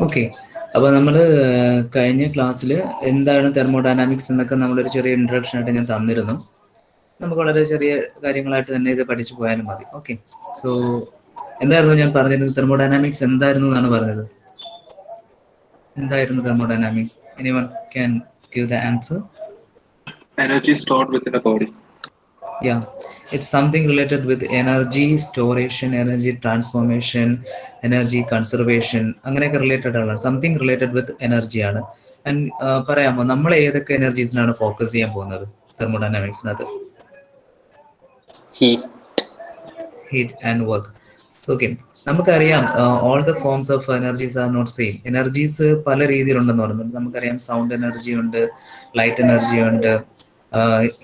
Okay. അപ്പോൾ നമ്മൾ കഴിഞ്ഞ ക്ലാസ്സിൽ എന്താണ് തെർമോഡൈനാമിക്സ് എന്നൊക്കെ നമ്മളൊരു ചെറിയ ഇൻട്രൊഡക്ഷൻ ആയിട്ട് ഞാൻ തന്നിരുന്നു. നമുക്ക് വളരെ ചെറിയ കാര്യങ്ങളായിട്ട് തന്നെ ഇത് പഠിച്ചു പോയാലും മതി. ഓക്കെ. സോ എന്തായിരുന്നു ഞാൻ പറഞ്ഞിരുന്നത്? തെർമോഡൈനാമിക്സ് എന്തായിരുന്നു എന്നാണ് പറഞ്ഞത്. എന്തായിരുന്നു thermodynamics? Anyone can give the answer? Energy stored within a body. Yeah, it's something related with energy storage, energy transformation, energy conservation. അങ്ങനെയൊക്കെ റിലേറ്റഡ് ആണ്. സംതിങ് റിലേറ്റഡ് വിത്ത് എനർജി ആണ്. ആൻഡ് പറയാമോ നമ്മൾ ഏതൊക്കെ എനർജീസിനാണ് ഫോക്കസ് ചെയ്യാൻ പോകുന്നത് തെർമോഡൈനാമിക്സിനകത്ത്? Heat. Heat and work. Okay. നമുക്കറിയാം all the forms of energies are not same. Energies പല രീതിയിലുണ്ടെന്ന് പറയുന്നത് നമുക്കറിയാം. സൗണ്ട് എനർജി ഉണ്ട്, ലൈറ്റ് എനർജി ഉണ്ട്,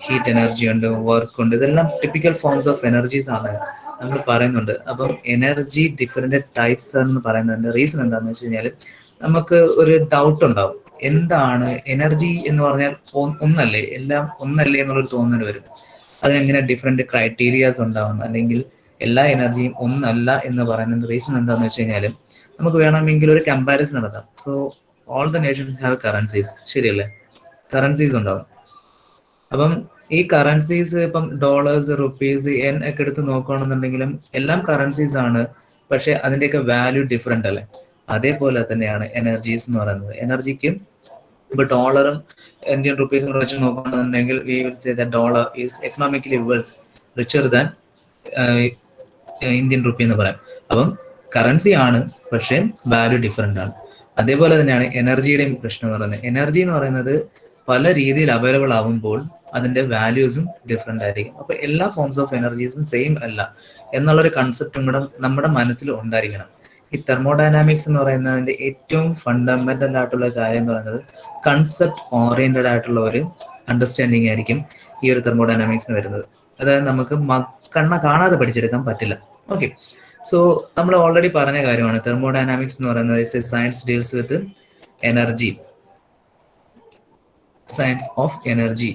ഹീറ്റ് എനർജി ഉണ്ട്, വർക്ക് ഉണ്ട്. ഇതെല്ലാം ടിപ്പിക്കൽ ഫോംസ് ഓഫ് എനർജീസ് ആണ് നമ്മൾ പറയുന്നുണ്ട്. അപ്പം എനർജി ഡിഫറെന്റ് ടൈപ്സ് എന്ന് പറയുന്നതിന്റെ റീസൺ എന്താണെന്ന് വെച്ച് കഴിഞ്ഞാൽ നമുക്ക് ഒരു ഡൗട്ട് ഉണ്ടാവും. എന്താണ് എനർജി എന്ന് പറഞ്ഞാൽ ഒന്നല്ലേ, എല്ലാം ഒന്നല്ലേ എന്നുള്ളൊരു തോന്നൽ വരും. അതിനെങ്ങനെ ഡിഫറെന്റ് ക്രൈറ്റീരിയാസ് ഉണ്ടാവുന്നു, അല്ലെങ്കിൽ എല്ലാ എനർജിയും ഒന്നല്ല എന്ന് പറയുന്നതിന്റെ റീസൺ എന്താണെന്ന് വെച്ച് കഴിഞ്ഞാൽ നമുക്ക് വേണമെങ്കിൽ ഒരു കമ്പാരിസൺ നടത്താം. So all the Nations have currencies, ശരിയല്ലേ? കറൻസീസ് ഉണ്ടാവും. അപ്പം ഈ കറൻസീസ് ഇപ്പം ഡോളേഴ്സ്, റുപ്പീസ്, എൻ ഒക്കെ എടുത്ത് നോക്കുകയാണെന്നുണ്ടെങ്കിലും എല്ലാം കറൻസീസ് ആണ്. പക്ഷെ അതിന്റെയൊക്കെ വാല്യൂ ഡിഫറെന്റ് അല്ലേ? അതേപോലെ തന്നെയാണ് എനർജീസ് എന്ന് പറയുന്നത്. എനർജിക്ക് ഇപ്പൊ ഡോളറും ഇന്ത്യൻ റുപ്പീസും കൂടെ വെച്ച് നോക്കുകയാണെന്നുണ്ടെങ്കിൽ we will say the dollar is economically wealth richer than Indian rupee എന്ന് പറയാം. അപ്പം കറൻസി ആണ്, പക്ഷേ വാല്യൂ ഡിഫറെന്റ് ആണ്. അതേപോലെ തന്നെയാണ് എനർജിയുടെയും പ്രശ്നം എന്ന് പറയുന്നത്. എനർജി എന്ന് പറയുന്നത് പല രീതിയിൽ അവൈലബിൾ ആവുമ്പോൾ അതിന്റെ വാല്യൂസും ഡിഫറെന്റ് ആയിരിക്കും. അപ്പൊ എല്ലാ ഫോംസ് ഓഫ് എനർജീസും സെയിം അല്ല എന്നുള്ളൊരു കൺസെപ്റ്റും കൂടെ നമ്മുടെ മനസ്സിൽ ഉണ്ടായിരിക്കണം. ഈ തെർമോഡൈനാമിക്സ് എന്ന് പറയുന്നതിന്റെ ഏറ്റവും ഫണ്ടമെന്റൽ ആയിട്ടുള്ള കാര്യം എന്ന് പറയുന്നത് കൺസെപ്റ്റ് ഓറിയന്റഡ് ആയിട്ടുള്ള ഒരു അണ്ടർസ്റ്റാൻഡിങ് ആയിരിക്കും ഈ ഒരു തെർമോഡൈനാമിക്സിന് വരുന്നത്. അതായത് നമുക്ക് കാണാതെ പഠിച്ചെടുക്കാൻ പറ്റില്ല. ഓക്കെ. സോ നമ്മൾ ഓൾറെഡി പറഞ്ഞ കാര്യമാണ് തെർമോഡൈനാമിക്സ് എന്ന് പറയുന്നത് science deals with energy, science of energy.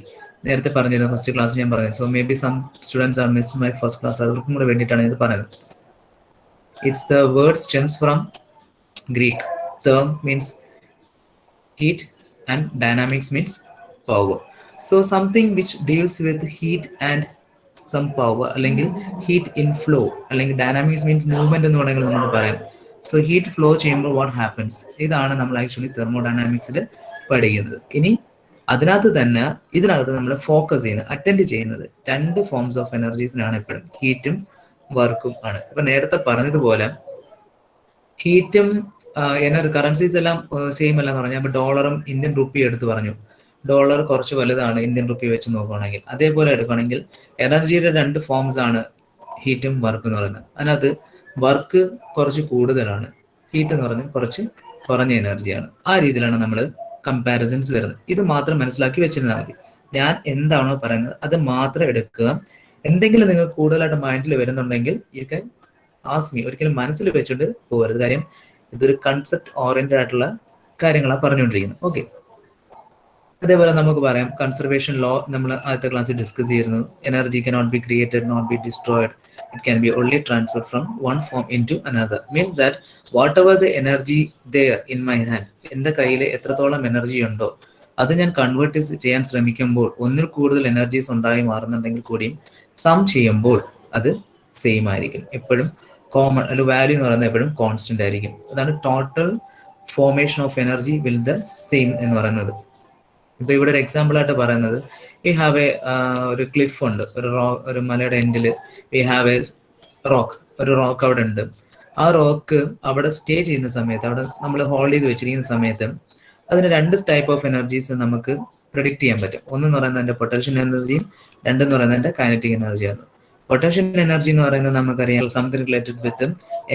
നേരത്തെ പറഞ്ഞിരുന്നു, ഫസ്റ്റ് ക്ലാസ് ഞാൻ പറഞ്ഞു. So maybe some students are miss my first class, അവർക്കും കൂടെ വേണ്ടിയിട്ടാണ് ഇത് പറയുന്നത്. It's the word stems from Greek. Therm means heat and dynamics means power. So something which deals with heat and some power, അല്ലെങ്കിൽ heat in flow, അല്ലെങ്കിൽ dynamics means movement എന്ന് വേണമെങ്കിൽ നമുക്ക് പറയാം. സോ ഹീറ്റ് ഫ്ലോ ചെയ്യുമ്പോൾ what happens, ഇതാണ് നമ്മൾ actually തെർമോഡൈനാമിക്സിൽ പഠിക്കുന്നത്. ഇനി ഇതിനകത്ത് നമ്മൾ ഫോക്കസ് ചെയ്യുന്നത്, അറ്റൻഡ് ചെയ്യുന്നത് രണ്ട് ഫോംസ് ഓഫ് എനർജീസിനാണ് എപ്പോഴും, ഹീറ്റും വർക്കും ആണ്. ഇപ്പൊ നേരത്തെ പറഞ്ഞതുപോലെ ഹീറ്റും കറൻസീസ് എല്ലാം സെയിം അല്ല എന്ന് പറഞ്ഞാൽ, അപ്പൊ ഡോളറും ഇന്ത്യൻ റുപ്പി എടുത്ത് പറഞ്ഞു. ഡോളർ കുറച്ച് വലുതാണ് ഇന്ത്യൻ റുപ്പി വെച്ച് നോക്കുകയാണെങ്കിൽ. അതേപോലെ എടുക്കുകയാണെങ്കിൽ എനർജിയുടെ രണ്ട് ഫോംസ് ആണ് ഹീറ്റും വർക്ക് എന്ന് പറയുന്നത്. അതിനകത്ത് വർക്ക് കുറച്ച് കൂടുതലാണ്, ഹീറ്റ് എന്ന് പറഞ്ഞാൽ കുറച്ച് കുറഞ്ഞ എനർജിയാണ്. ആ രീതിയിലാണ് നമ്മൾ കമ്പാരിസൺസ് വരുന്നത്. ഇത് മാത്രം മനസ്സിലാക്കി വെച്ചിരുന്നാൽ മതി. ഞാൻ എന്താണോ പറയുന്നത് അത് മാത്രം എടുക്കുക. എന്തെങ്കിലും നിങ്ങൾ കൂടുതലായിട്ട് മൈൻഡിൽ വരുന്നുണ്ടെങ്കിൽ യു ക്യാൻ ആസ്ക് മീ. ഒരിക്കലും മനസ്സിൽ വെച്ചിട്ട് പോകരുത്. കാര്യം ഇതൊരു കൺസെപ്റ്റ് ഓറിയന്റഡ് ആയിട്ടുള്ള കാര്യങ്ങളാണ് പറഞ്ഞുകൊണ്ടിരിക്കുന്നത്. ഓക്കെ. അതേപോലെ നമുക്ക് പറയാം കൺസർവേഷൻ ലോ. നമ്മൾ ആദ്യത്തെ ക്ലാസ്സിൽ ഡിസ്കസ് ചെയ്തിരുന്നു. Energy cannot be created, not be destroyed, it can be only transfer from one form into another. Means that whatever the energy there in my hand, എൻ്റെ കയ്യിൽ എത്രത്തോളം energy ഉണ്ടോ അത് ഞാൻ കൺവേർട്ട് ചെയ്യാൻ ശ്രമിക്കുമ്പോൾ ഒന്നിൽ കൂടുതൽ എനർജീസ് ഉണ്ടായി മാറുന്നുണ്ടെങ്കിൽ കൂടിയും സം ചെയ്യുമ്പോൾ അത് സെയിം ആയിരിക്കും. എപ്പോഴും കോമൺ അല്ല, വാല്യൂ എന്ന് പറയുന്നത് എപ്പോഴും കോൺസ്റ്റന്റ് ആയിരിക്കും. അതാണ് total formation of energy will the same എന്ന് പറയുന്നത്. ഇപ്പൊ ഇവിടെ ഒരു എക്സാമ്പിൾ ആയിട്ട് പറയുന്നത്, വി ഹാവ് ഒരു ക്ലിഫ് ഉണ്ട്, ഒരു മലയുടെ എൻഡിൽ വി ഹാവ് ഒരു റോക്ക് അവിടെ ഉണ്ട്. ആ റോക്ക് അവിടെ സ്റ്റേ ചെയ്യുന്ന സമയത്ത്, അവിടെ നമ്മൾ ഹോൾഡ് ചെയ്ത് വെച്ചിരിക്കുന്ന സമയത്ത് അതിന് രണ്ട് ടൈപ്പ് ഓഫ് എനർജീസ് നമുക്ക് പ്രിഡിക്റ്റ് ചെയ്യാൻ പറ്റും. ഒന്നെന്ന് പറയുന്നത് എൻ്റെ പൊട്ടൻഷ്യൽ എനർജിയും, രണ്ടെന്ന് പറയുന്നത് എൻ്റെ കൈനറ്റിക് എനർജിയാണ്. പൊട്ടൻഷ്യൽ എനർജി എന്ന് പറയുന്നത് നമുക്കറിയാം സംതിങ് റിലേറ്റഡ് വിത്ത്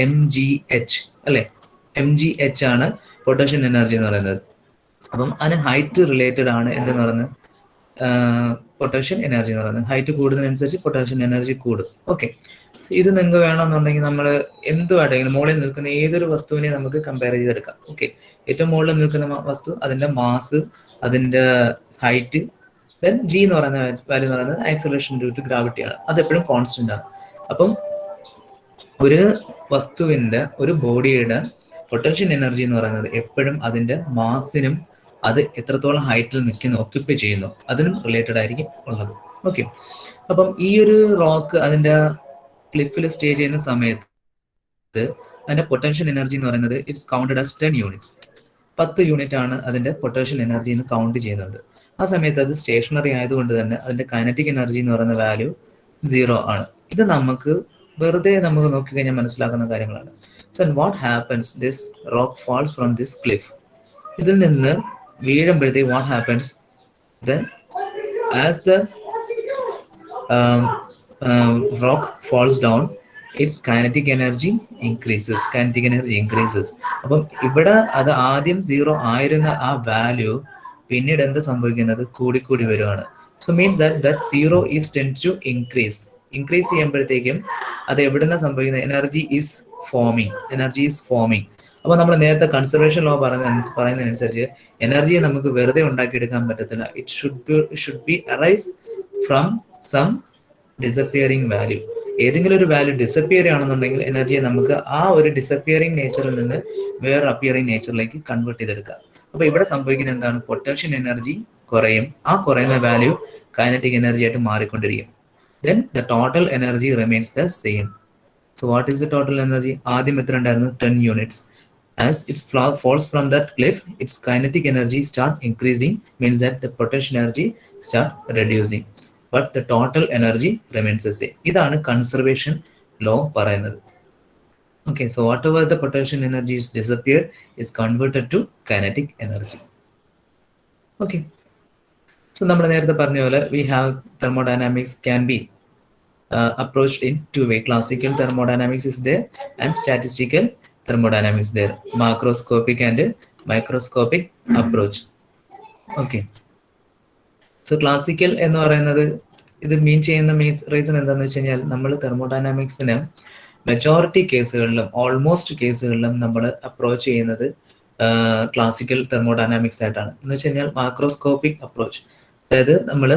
MgH അല്ലെ. MgH ആണ് പൊട്ടൻഷ്യൽ എനർജി എന്ന് പറയുന്നത്. അപ്പം അതിന് ഹൈറ്റ് റിലേറ്റഡ് ആണ് എന്തെന്ന് പറയുന്നത് പൊട്ടൻഷ്യൽ എനർജി എന്ന് പറയുന്നത്. ഹൈറ്റ് കൂടുന്നതിനനുസരിച്ച് പൊട്ടൻഷ്യൽ എനർജി കൂടും. ഓക്കെ. ഇത് നിങ്ങൾക്ക് വേണമെന്നുണ്ടെങ്കിൽ നമ്മൾ എന്തുമായിട്ടെങ്കിലും മുകളിൽ നിൽക്കുന്ന ഏതൊരു വസ്തുവിനെ നമുക്ക് കമ്പയർ ചെയ്തെടുക്കാം. ഓക്കെ. ഏറ്റവും മുകളിൽ നിൽക്കുന്ന വസ്തു, അതിന്റെ മാസ്, അതിന്റെ ഹൈറ്റ്, ദെൻ G എന്ന് പറയുന്ന വാല്യൂ എന്ന് പറയുന്നത് ആക്സലറേഷൻ ഡ്യൂ ടു ഗ്രാവിറ്റി ആണ്. അതെപ്പോഴും കോൺസ്റ്റന്റ് ആണ്. അപ്പം ഒരു വസ്തുവിന്റെ, ഒരു ബോഡിയുടെ പൊട്ടൻഷ്യൽ എനർജി എന്ന് പറയുന്നത് എപ്പോഴും അതിന്റെ മാസിനും അത് എത്രത്തോളം ഹൈറ്റിൽ നിൽക്കുന്നു ഒക്യുപ്പൈ ചെയ്യുന്നു അതിനും റിലേറ്റഡ് ആയിരിക്കും ഉള്ളത്. ഓക്കെ, അപ്പം ഈ ഒരു റോക്ക് അതിന്റെ ക്ലിഫിൽ സ്റ്റേ ചെയ്യുന്ന സമയത്ത് അതിന്റെ പൊട്ടൻഷ്യൽ എനർജി എന്ന് പറയുന്നത് it's counted as 10 units. 10 unit ആണ് അതിന്റെ പൊട്ടൻഷ്യൽ എനർജി എന്ന് കൗണ്ട് ചെയ്യുന്നുണ്ട്. ആ സമയത്ത് അത് സ്റ്റേഷനറി ആയതുകൊണ്ട് തന്നെ അതിന്റെ കൈനറ്റിക് എനർജി എന്ന് പറയുന്ന വാല്യൂ 0 ആണ്. ഇത് നമുക്ക് വെറുതെ നമുക്ക് നോക്കിക്കഴിഞ്ഞാൽ മനസ്സിലാക്കുന്ന കാര്യങ്ങളാണ്. So what happens, this rock falls from this cliff. ഇതിൽ നിന്ന് വീഴുമ്പോഴത്തേക്ക് what happens, as the rock falls down, its kinetic energy increases. Kinetic energy increases. അപ്പം ഇവിടെ അത് ആദ്യം 0 ആയിരുന്ന ആ വാല്യൂ പിന്നീട് എന്ത് സംഭവിക്കുന്നത്, കൂടിക്കൂടി വരുവാണ്. So means that 0 is tends to increase. Increase ചെയ്യുമ്പോഴത്തേക്കും അത് എവിടുന്ന സംഭവിക്കുന്നത്, എനർജി ഈസ് ഫോമിങ്. അപ്പോൾ നമ്മൾ നേരത്തെ കൺസർവേഷൻ ലോ പറയുന്നതനുസരിച്ച് എനർജിയെ നമുക്ക് വെറുതെ ഉണ്ടാക്കിയെടുക്കാൻ പറ്റത്തില്ല. It should be arise from some disappearing value. ഏതെങ്കിലും ഒരു വാല്യൂ ഡിസപ്പിയർ ആണെന്നുണ്ടെങ്കിൽ എനർജിയെ നമുക്ക് ആ ഒരു ഡിസപ്പിയറിംഗ് നേച്ചറിൽ നിന്ന് വേറെ അപ്പിയറിംഗ് നേച്ചറിലേക്ക് കൺവേർട്ട് ചെയ്തെടുക്കാം. അപ്പൊ ഇവിടെ സംഭവിക്കുന്നത് എന്താണ്, പൊട്ടൻഷ്യൽ എനർജി കുറയും. ആ കുറയുന്ന വാല്യൂ കൈനറ്റിക് എനർജി ആയിട്ട് മാറിക്കൊണ്ടിരിക്കും. Then the total energy remains the same. So what is the total energy? ആദ്യം എത്ര ഉണ്ടായിരുന്നു, 10 units. As it falls from that cliff, its kinetic energy start increasing, means that the potential energy start reducing. But the total energy remains the same. ഇതാണ് conservation law പറയുന്നത്. Okay, so whatever the potential energy is disappeared is converted to kinetic energy. Okay, so നമ്മൾ നേരത്തെ പറഞ്ഞ പോലെ we have thermodynamics can be approached in two way. Classical thermodynamics is there and statistical thermodynamics there. Macroscopic and microscopic approach. Okay, so classical എന്ന് പറയുന്നത് ഇത് മീൻ ചെയ്യുന്ന reason എന്താണെന്ന് വെച്ച് കഴിഞ്ഞാൽ നമ്മൾ തെർമോഡൈനാമിക്സിന് മെജോറിറ്റി കേസുകളിലും ഓൾമോസ്റ്റ് കേസുകളിലും നമ്മൾ അപ്രോച്ച് ചെയ്യുന്നത് ക്ലാസിക്കൽ തെർമോഡൈനാമിക്സ് ആയിട്ടാണ്. എന്ന് വെച്ച് കഴിഞ്ഞാൽ മാക്രോസ്കോപ്പിക് അപ്രോച്ച്, അതായത് നമ്മൾ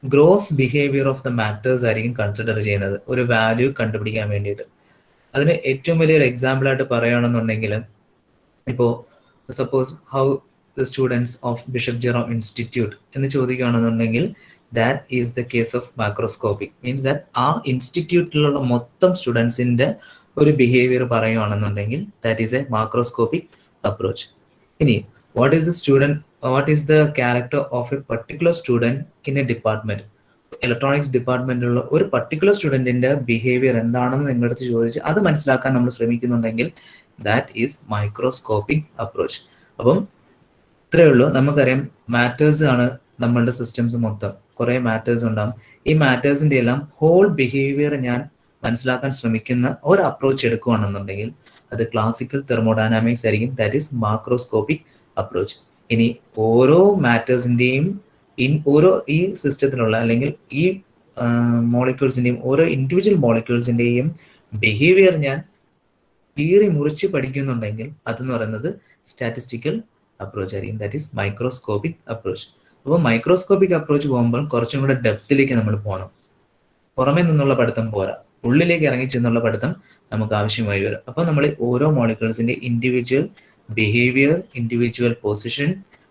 gross behaviour of the matters ആയിരിക്കും കൺസിഡർ ചെയ്യുന്നത് ഒരു വാല്യൂ കണ്ടുപിടിക്കാൻ വേണ്ടിയിട്ട്. അതിന് ഏറ്റവും വലിയൊരു എക്സാമ്പിൾ ആയിട്ട് പറയുകയാണെന്നുണ്ടെങ്കിൽ, ഇപ്പോൾ suppose how the students of Bishop Jerome Institute എന്ന് ചോദിക്കുകയാണെന്നുണ്ടെങ്കിൽ that is the case of macroscopic, means that ആ ഇൻസ്റ്റിറ്റ്യൂട്ടിലുള്ള മൊത്തം സ്റ്റുഡൻസിന്റെ ഒരു ബിഹേവിയർ പറയുകയാണെന്നുണ്ടെങ്കിൽ that is a macroscopic approach. ഇനി what is the character of a particular student in a department, electronics ഡിപ്പാർട്ട്മെന്റിലുള്ള ഒരു particular സ്റ്റുഡന്റിന്റെ behaviour എന്താണെന്ന് നിങ്ങളുടെ അടുത്ത് ചോദിച്ച് അത് മനസ്സിലാക്കാൻ നമ്മൾ ശ്രമിക്കുന്നുണ്ടെങ്കിൽ that is microscopic approach. അപ്പം ഇത്രയേ ഉള്ളൂ. നമുക്കറിയാം മാറ്റേഴ്സ് ആണ് നമ്മളുടെ സിസ്റ്റംസ് മൊത്തം, കുറെ മാറ്റേഴ്സ് ഉണ്ടാകും. ഈ മാറ്റേഴ്സിന്റെ എല്ലാം ഹോൾ ബിഹേവിയർ ഞാൻ മനസ്സിലാക്കാൻ ശ്രമിക്കുന്ന ഒരു അപ്രോച്ച് എടുക്കുകയാണെന്നുണ്ടെങ്കിൽ അത് ക്ലാസിക്കൽ തെർമോഡൈനാമിക്സ് ആയിരിക്കും, ദാറ്റ് ഈസ് മാക്രോസ്കോപ്പിക് അപ്രോച്ച്. ഇനി ഓരോ മാറ്റേഴ്സിന്റെയും ഓരോ ഈ സിസ്റ്റത്തിലുള്ള അല്ലെങ്കിൽ ഈ മോളിക്യൂൾസിന്റെയും ഓരോ ഇൻഡിവിജ്വൽ മോളിക്യൂൾസിന്റെയും ബിഹേവിയർ ഞാൻ മുറിച്ച് പഠിക്കുന്നുണ്ടെങ്കിൽ അതെന്ന് പറയുന്നത് സ്റ്റാറ്റിസ്റ്റിക്കൽ അപ്രോച്ച് ആയിരിക്കും, ദാറ്റ് ഈസ് മൈക്രോസ്കോപ്പിക് അപ്രോച്ച്. അപ്പോൾ മൈക്രോസ്കോപ്പിക് അപ്രോച്ച് പോകുമ്പോൾ കുറച്ചും കൂടെ ഡെപ്തിലേക്ക് നമ്മൾ പോകണം. പുറമേ നിന്നുള്ള പഠിത്തം പോരാ, ഉള്ളിലേക്ക് ഇറങ്ങി ചെന്നുള്ള പഠിത്തം നമുക്ക് ആവശ്യമായി വരും. അപ്പോൾ നമ്മൾ ഓരോ മോളിക്യൂൾസിന്റെ ഇൻഡിവിജ്വൽ ബിഹേവിയർ, ഇൻഡിവിജ്വൽ പൊസിഷൻ,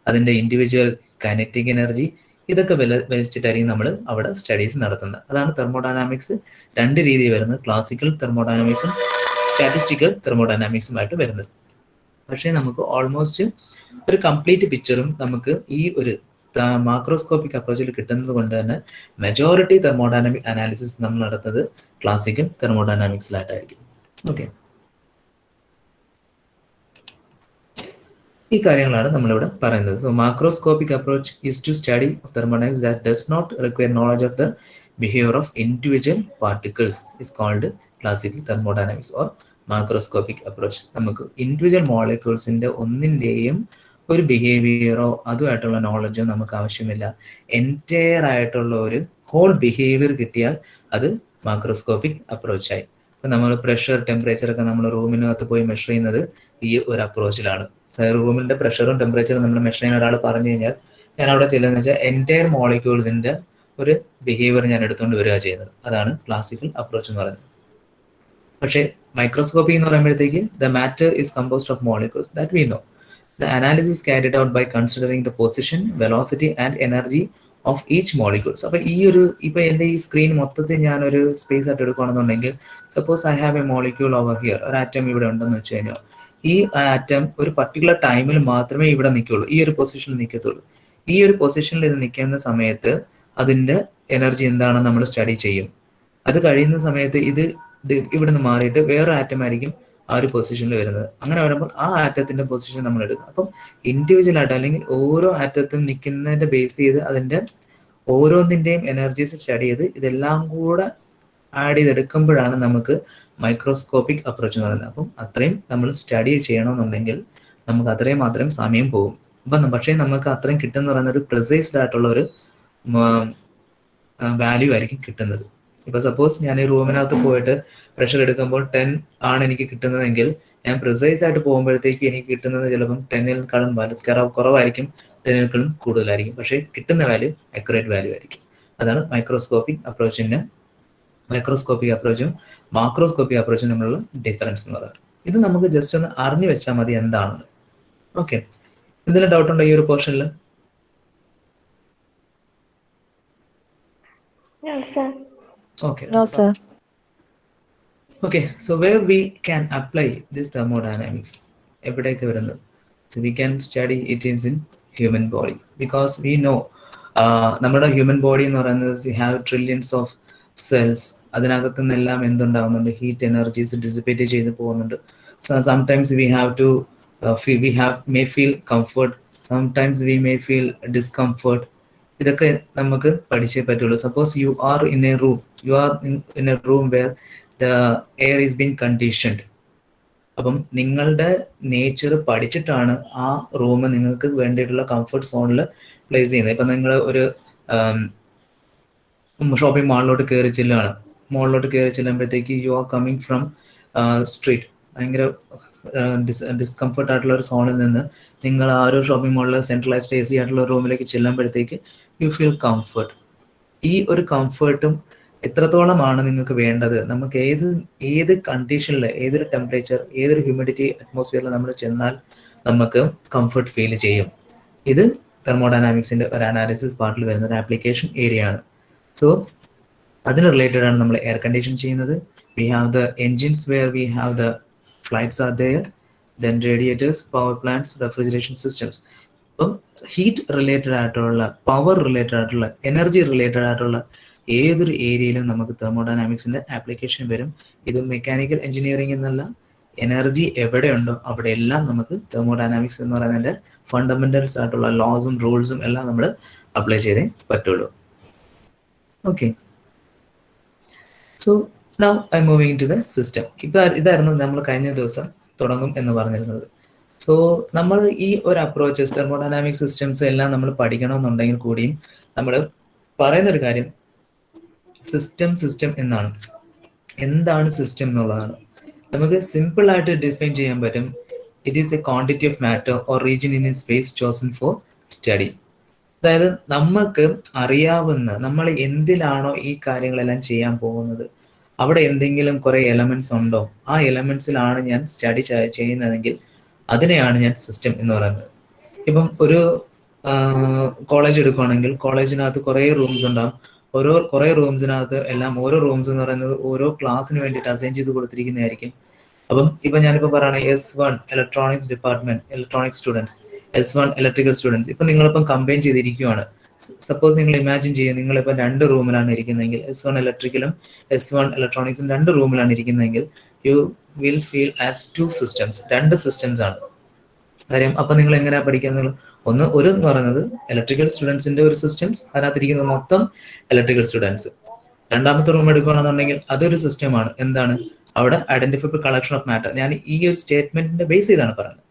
അതിന്റെ ഇൻഡിവിജ്വൽ കൈനറ്റിക് എനർജി, ഇതൊക്കെ വെച്ചിട്ടായിരിക്കും നമ്മൾ അവിടെ സ്റ്റഡീസ് നടത്തുന്നത്. അതാണ് തെർമോഡൈനാമിക്സ് രണ്ട് രീതി വരുന്നത്, ക്ലാസിക്കൽ തെർമോഡൈനാമിക്സും സ്റ്റാറ്റിസ്റ്റിക്കൽ തെർമോഡൈനാമിക്സുമായിട്ട് വരുന്നത്. പക്ഷേ നമുക്ക് ഓൾമോസ്റ്റ് ഒരു കംപ്ലീറ്റ് പിക്ചറും നമുക്ക് ഈ ഒരു മാക്രോസ്കോപ്പിക് അപ്രോച്ചിൽ കിട്ടുന്നത് കൊണ്ട് തന്നെ മെജോറിറ്റി തെർമോഡൈനാമിക് അനാലിസിസ് നമ്മൾ നടത്തുന്നത് ക്ലാസിക്കൽ തെർമോഡൈനാമിക്സിലായിട്ടായിരിക്കും. ഓക്കെ, ഈ കാര്യങ്ങളാണ് നമ്മളിവിടെ പറയുന്നത്. So macroscopic approach is to study of thermodynamics that does not require knowledge of the behaviour of individual particles is called classical thermodynamics or macroscopic approach. നമുക്ക് individual മോളിക്യൂൾസിന്റെ ഒന്നിൻ്റെയും ഒരു ബിഹേവിയറോ അതുമായിട്ടുള്ള നോളജോ നമുക്ക് ആവശ്യമില്ല. എൻറ്റയർ ആയിട്ടുള്ള ഒരു ഹോൾ ബിഹേവിയർ കിട്ടിയാൽ അത് മാക്രോസ്കോപ്പിക് അപ്രോച്ചായി. ഇപ്പം നമ്മൾ പ്രഷർ, ടെമ്പറേച്ചർ ഒക്കെ നമ്മൾ റൂമിനകത്ത് പോയി മെഷർ ചെയ്യുന്നത് ഈ ഒരു അപ്രോച്ചിലാണ്. റൂമിന്റെ പ്രഷറും ടെമ്പറേച്ചറും നമ്മൾ മെഷർ ചെയ്യുന്ന ഒരാൾ പറഞ്ഞു കഴിഞ്ഞാൽ ഞാൻ അവിടെ ചെല്ലുന്നത് വെച്ചാൽ എൻറ്റയർ മോളിക്യൂൾസിന്റെ ഒരു ബിഹേവിയർ ഞാൻ എടുത്തുകൊണ്ട് വരിക ചെയ്യുന്നത്. അതാണ് ക്ലാസിക്കൽ അപ്രോച്ച് എന്ന് പറയുന്നത്. പക്ഷേ മൈക്രോസ്കോപ്പി എന്ന് പറയുമ്പോഴത്തേക്ക് the matter is composed of molecules that we know. The analysis carried out by considering the position, velocity and energy of each molecules. അപ്പോൾ ഈ ഒരു ഇപ്പൊ എൻ്റെ ഈ സ്ക്രീൻ മൊത്തത്തിൽ ഞാനൊരു സ്പേസ് ആയിട്ട് എടുക്കുകയാണെന്നുണ്ടെങ്കിൽ suppose I have a molecule over here, ഒരു ആറ്റം ഇവിടെ ഉണ്ടെന്ന് വെച്ച് കഴിഞ്ഞാൽ ഈ ആറ്റം ഒരു പർട്ടിക്കുലർ ടൈമിൽ മാത്രമേ ഇവിടെ നിൽക്കുള്ളൂ, ഈ ഒരു പൊസിഷനിൽ നിൽക്കത്തുള്ളൂ. ഈ ഒരു പൊസിഷനിൽ ഇത് നിൽക്കുന്ന സമയത്ത് അതിൻ്റെ എനർജി എന്താണെന്ന് നമ്മൾ സ്റ്റഡി ചെയ്യും. അത് കഴിയുന്ന സമയത്ത് ഇത് ഇവിടുന്ന് മാറിയിട്ട് വേറെ ആറ്റം ആയിരിക്കും ആ ഒരു പൊസിഷനിൽ വരുന്നത്. അങ്ങനെ വരുമ്പോൾ ആ ആറ്റത്തിന്റെ പൊസിഷൻ നമ്മൾ എടുക്കും. അപ്പം ഇൻഡിവിജ്വൽ ആയിട്ട് അല്ലെങ്കിൽ ഓരോ ആറ്റത്തും നിൽക്കുന്നതിന്റെ ബേസ് ചെയ്ത് അതിന്റെ ഓരോന്നിന്റെയും എനർജീസ് സ്റ്റഡി ചെയ്ത് ഇതെല്ലാം കൂടെ ആഡ് ചെയ്തെടുക്കുമ്പോഴാണ് നമുക്ക് മൈക്രോസ്കോപ്പിക് അപ്രോച്ച് എന്ന് പറയുന്നത്. അപ്പം അത്രയും നമ്മൾ സ്റ്റഡി ചെയ്യണമെന്നുണ്ടെങ്കിൽ നമുക്ക് അത്രയും മാത്രം സമയം പോകും. അപ്പം പക്ഷേ നമുക്ക് അത്രയും കിട്ടുന്ന പറയുന്ന ഒരു പ്രിസൈസ്ഡ് ആയിട്ടുള്ള ഒരു വാല്യൂ ആയിരിക്കും കിട്ടുന്നത്. ഇപ്പൊ സപ്പോസ് ഞാൻ ഈ റൂമിനകത്ത് പോയിട്ട് പ്രഷർ എടുക്കുമ്പോൾ 10 ആണ് എനിക്ക് കിട്ടുന്നതെങ്കിൽ ഞാൻ പ്രിസൈസ് ആയിട്ട് പോകുമ്പോഴത്തേക്ക് എനിക്ക് കിട്ടുന്നത് ചിലപ്പം 10-നെക്കാളും കുറവായിരിക്കും, 10-നെക്കാളും കൂടുതലായിരിക്കും. പക്ഷേ കിട്ടുന്ന വാല്യൂ അക്യുറേറ്റ് വാല്യൂ ആയിരിക്കും. അതാണ് മൈക്രോസ്കോപ്പിക് അപ്രോച്ചും മാക്രോസ്കോപ്പിക് അപ്രോച്ചും തമ്മിലുള്ള ഡിഫറൻസ് എന്ന് പറയുന്നത്. ഇത് നമുക്ക് ജസ്റ്റ് ഒന്ന് അറിഞ്ഞു വെച്ചാൽ മതി എന്താണെന്ന്. ഓക്കെ, എന്തെങ്കിലും ഡൗട്ട് ഉണ്ടോ ഈ ഒരു പോർഷനിൽ? Okay. No, sir. Okay, so where we can apply this thermodynamics? എവിടേക്ക് വരുന്നത്? So we can study it is in human body because we know നമ്മുടെ ഹ്യൂമൻ ബോഡി എന്ന് പറയുന്നത് we have trillions of cells. അതിനകത്തു നിന്നെല്ലാം എന്തുണ്ടാവുന്നുണ്ട്? ഹീറ്റ് എനർജീസ് ഡിസിപ്പേറ്റ് ചെയ്ത് പോകുന്നുണ്ട്. So sometimes we have to may feel comfort, sometimes we may feel discomfort. ഇതൊക്കെ നമുക്ക് പഠിച്ചേ പറ്റുള്ളൂ. Suppose you are in a room where the air is been conditioned. അപ്പം നിങ്ങളുടെ നേച്ചർ പഠിച്ചിട്ടാണ് ആ റൂം നിങ്ങൾക്ക് വേണ്ടിയിട്ടുള്ള കംഫർട്ട് സോണിൽ പ്ലേസ് ചെയ്യുന്നത്. ഇപ്പം നിങ്ങൾ ഒരു ഷോപ്പിംഗ് മാളിലോട്ട് കയറി ചെല്ലുമ്പോഴത്തേക്ക് you are coming from street, ഭയങ്കര ഡിസ്കംഫർട്ട് ആയിട്ടുള്ള ഒരു സോണിൽ നിന്ന് നിങ്ങൾ ആ ഒരു ഷോപ്പിംഗ് മാളിൽ സെൻട്രലൈസ്ഡ് AC ആയിട്ടുള്ള റൂമിലേക്ക് ചെല്ലുമ്പോഴത്തേക്ക് യു ഫീൽ കംഫർട്ട്. ഈ ഒരു കംഫർട്ടും എത്രത്തോളമാണ് നിങ്ങൾക്ക് വേണ്ടത്? നമുക്ക് ഏത് കണ്ടീഷനിൽ, ഏതൊരു ടെമ്പറേച്ചർ, ഏതൊരു ഹ്യൂമിഡിറ്റി അറ്റ്മോസ്ഫിയറിൽ നമ്മൾ ചെന്നാൽ നമുക്ക് കംഫർട്ട് ഫീൽ ചെയ്യും. ഇത് തെർമോഡൈനാമിക്സിന്റെ ഒരു അനാലിസിസ് പാർട്ടിൽ വരുന്ന ഒരു ആപ്ലിക്കേഷൻ ഏരിയ ആണ്. സോ അതിന് റിലേറ്റഡ് ആണ് നമ്മൾ എയർ കണ്ടീഷൻ ചെയ്യുന്നത്. We have the engines where we have the flights are there, then radiators, power plants, refrigeration systems. അപ്പം ഹീറ്റ് റിലേറ്റഡ് ആയിട്ടുള്ള, പവർ റിലേറ്റഡ് ആയിട്ടുള്ള, എനർജി റിലേറ്റഡ് ആയിട്ടുള്ള ഏതൊരു ഏരിയയിലും നമുക്ക് തെർമോഡൈനാമിക്സിന്റെ ആപ്ലിക്കേഷൻ വരും. ഇത് മെക്കാനിക്കൽ എഞ്ചിനീയറിംഗ് എന്നല്ല, എനർജി എവിടെയുണ്ടോ അവിടെ എല്ലാം നമുക്ക് തെർമോഡൈനാമിക്സ് എന്ന് പറയുന്നതിന്റെ ഫണ്ടമെന്റൽസ് ആയിട്ടുള്ള ലോസും റൂൾസും എല്ലാം നമ്മൾ അപ്ലൈ ചെയ്തേ പറ്റുള്ളൂ. Okay, so now I moving to the system. ഇതായിരുന്നു നമ്മൾ കഴിഞ്ഞ ദിവസം തുടങ്ങും എന്ന് പറഞ്ഞിരുന്നത്. സോ നമ്മൾ ഈ ഒരു അപ്രോച്ചസ്, തെർമോഡൈനാമിക് സിസ്റ്റംസ് എല്ലാം നമ്മൾ പഠിക്കണമെന്നുണ്ടെങ്കിൽ കൂടിയും നമ്മൾ പറയുന്നൊരു കാര്യം സിസ്റ്റം എന്നാണ്. എന്താണ് സിസ്റ്റം എന്നുള്ളതാണ്. നമുക്ക് സിമ്പിൾ ആയിട്ട് ഡിഫൈൻ ചെയ്യാൻ പറ്റും. It is A quantity of matter or region in space chosen four study. അതായത് നമുക്ക് അറിയാവുന്ന, നമ്മൾ എന്തിലാണോ ഈ കാര്യങ്ങളെല്ലാം ചെയ്യാൻ പോകുന്നത് അവിടെ എന്തെങ്കിലും കുറെ എലമെന്റ്സ് ഉണ്ടോ, ആ എലമെന്റ്സിലാണ് ഞാൻ സ്റ്റഡി ചെയ്യുന്നതെങ്കിൽ അതിനെയാണ് ഞാൻ സിസ്റ്റം എന്ന് പറയുന്നത്. ഇപ്പം ഒരു കോളേജ് എടുക്കുകയാണെങ്കിൽ കോളേജിനകത്ത് കുറേ റൂംസ് ഉണ്ടാകും. കുറേ റൂംസിനകത്ത് എല്ലാം ഓരോ റൂംസ് എന്ന് പറയുന്നത് ഓരോ ക്ലാസ്സിന് വേണ്ടിയിട്ട് അസൈൻ ചെയ്ത് കൊടുത്തിരിക്കുന്നതായിരിക്കും. അപ്പം ഇപ്പം ഞാനിപ്പോൾ പറയുകയാണെങ്കിൽ S1 electronics department, electronics students, S1 electrical students. ഇപ്പം നിങ്ങളിപ്പം കമ്പൈൻ ചെയ്തിരിക്കുകയാണ്. സപ്പോസ് നിങ്ങൾ ഇമാജിൻ ചെയ്യുക, നിങ്ങളിപ്പോൾ 2 റൂമിലാണ് ഇരിക്കുന്നതെങ്കിൽ, S1 ഇലക്ട്രിക്കലും S1 ഇലക്ട്രോണിക്സും 2 റൂമിലാണ് ഇരിക്കുന്നതെങ്കിൽ you will feel as 2 systems, 2 systems ആണ് കാര്യം. അപ്പം നിങ്ങൾ എങ്ങനെയാണ് പഠിക്കുന്നത്? ഒരു എന്ന് പറയുന്നത് ഇലക്ട്രിക്കൽ സ്റ്റുഡൻസിന്റെ ഒരു സിസ്റ്റംസ്, അതിനകത്തിരിക്കുന്ന മൊത്തം ഇലക്ട്രിക്കൽ സ്റ്റുഡൻസ്. രണ്ടാമത്തെ റൂം എടുക്കുകയാണെന്നുണ്ടെങ്കിൽ അതൊരു സിസ്റ്റമാണ്. എന്താണ്? അവിടെ ഐഡന്റിഫൈബിൾ കളക്ഷൻ ഓഫ് മാറ്റർ. ഞാൻ ഈ ഒരു സ്റ്റേറ്റ്മെന്റിന്റെ ബേസ് ചെയ്താണ് പറയുന്നത്.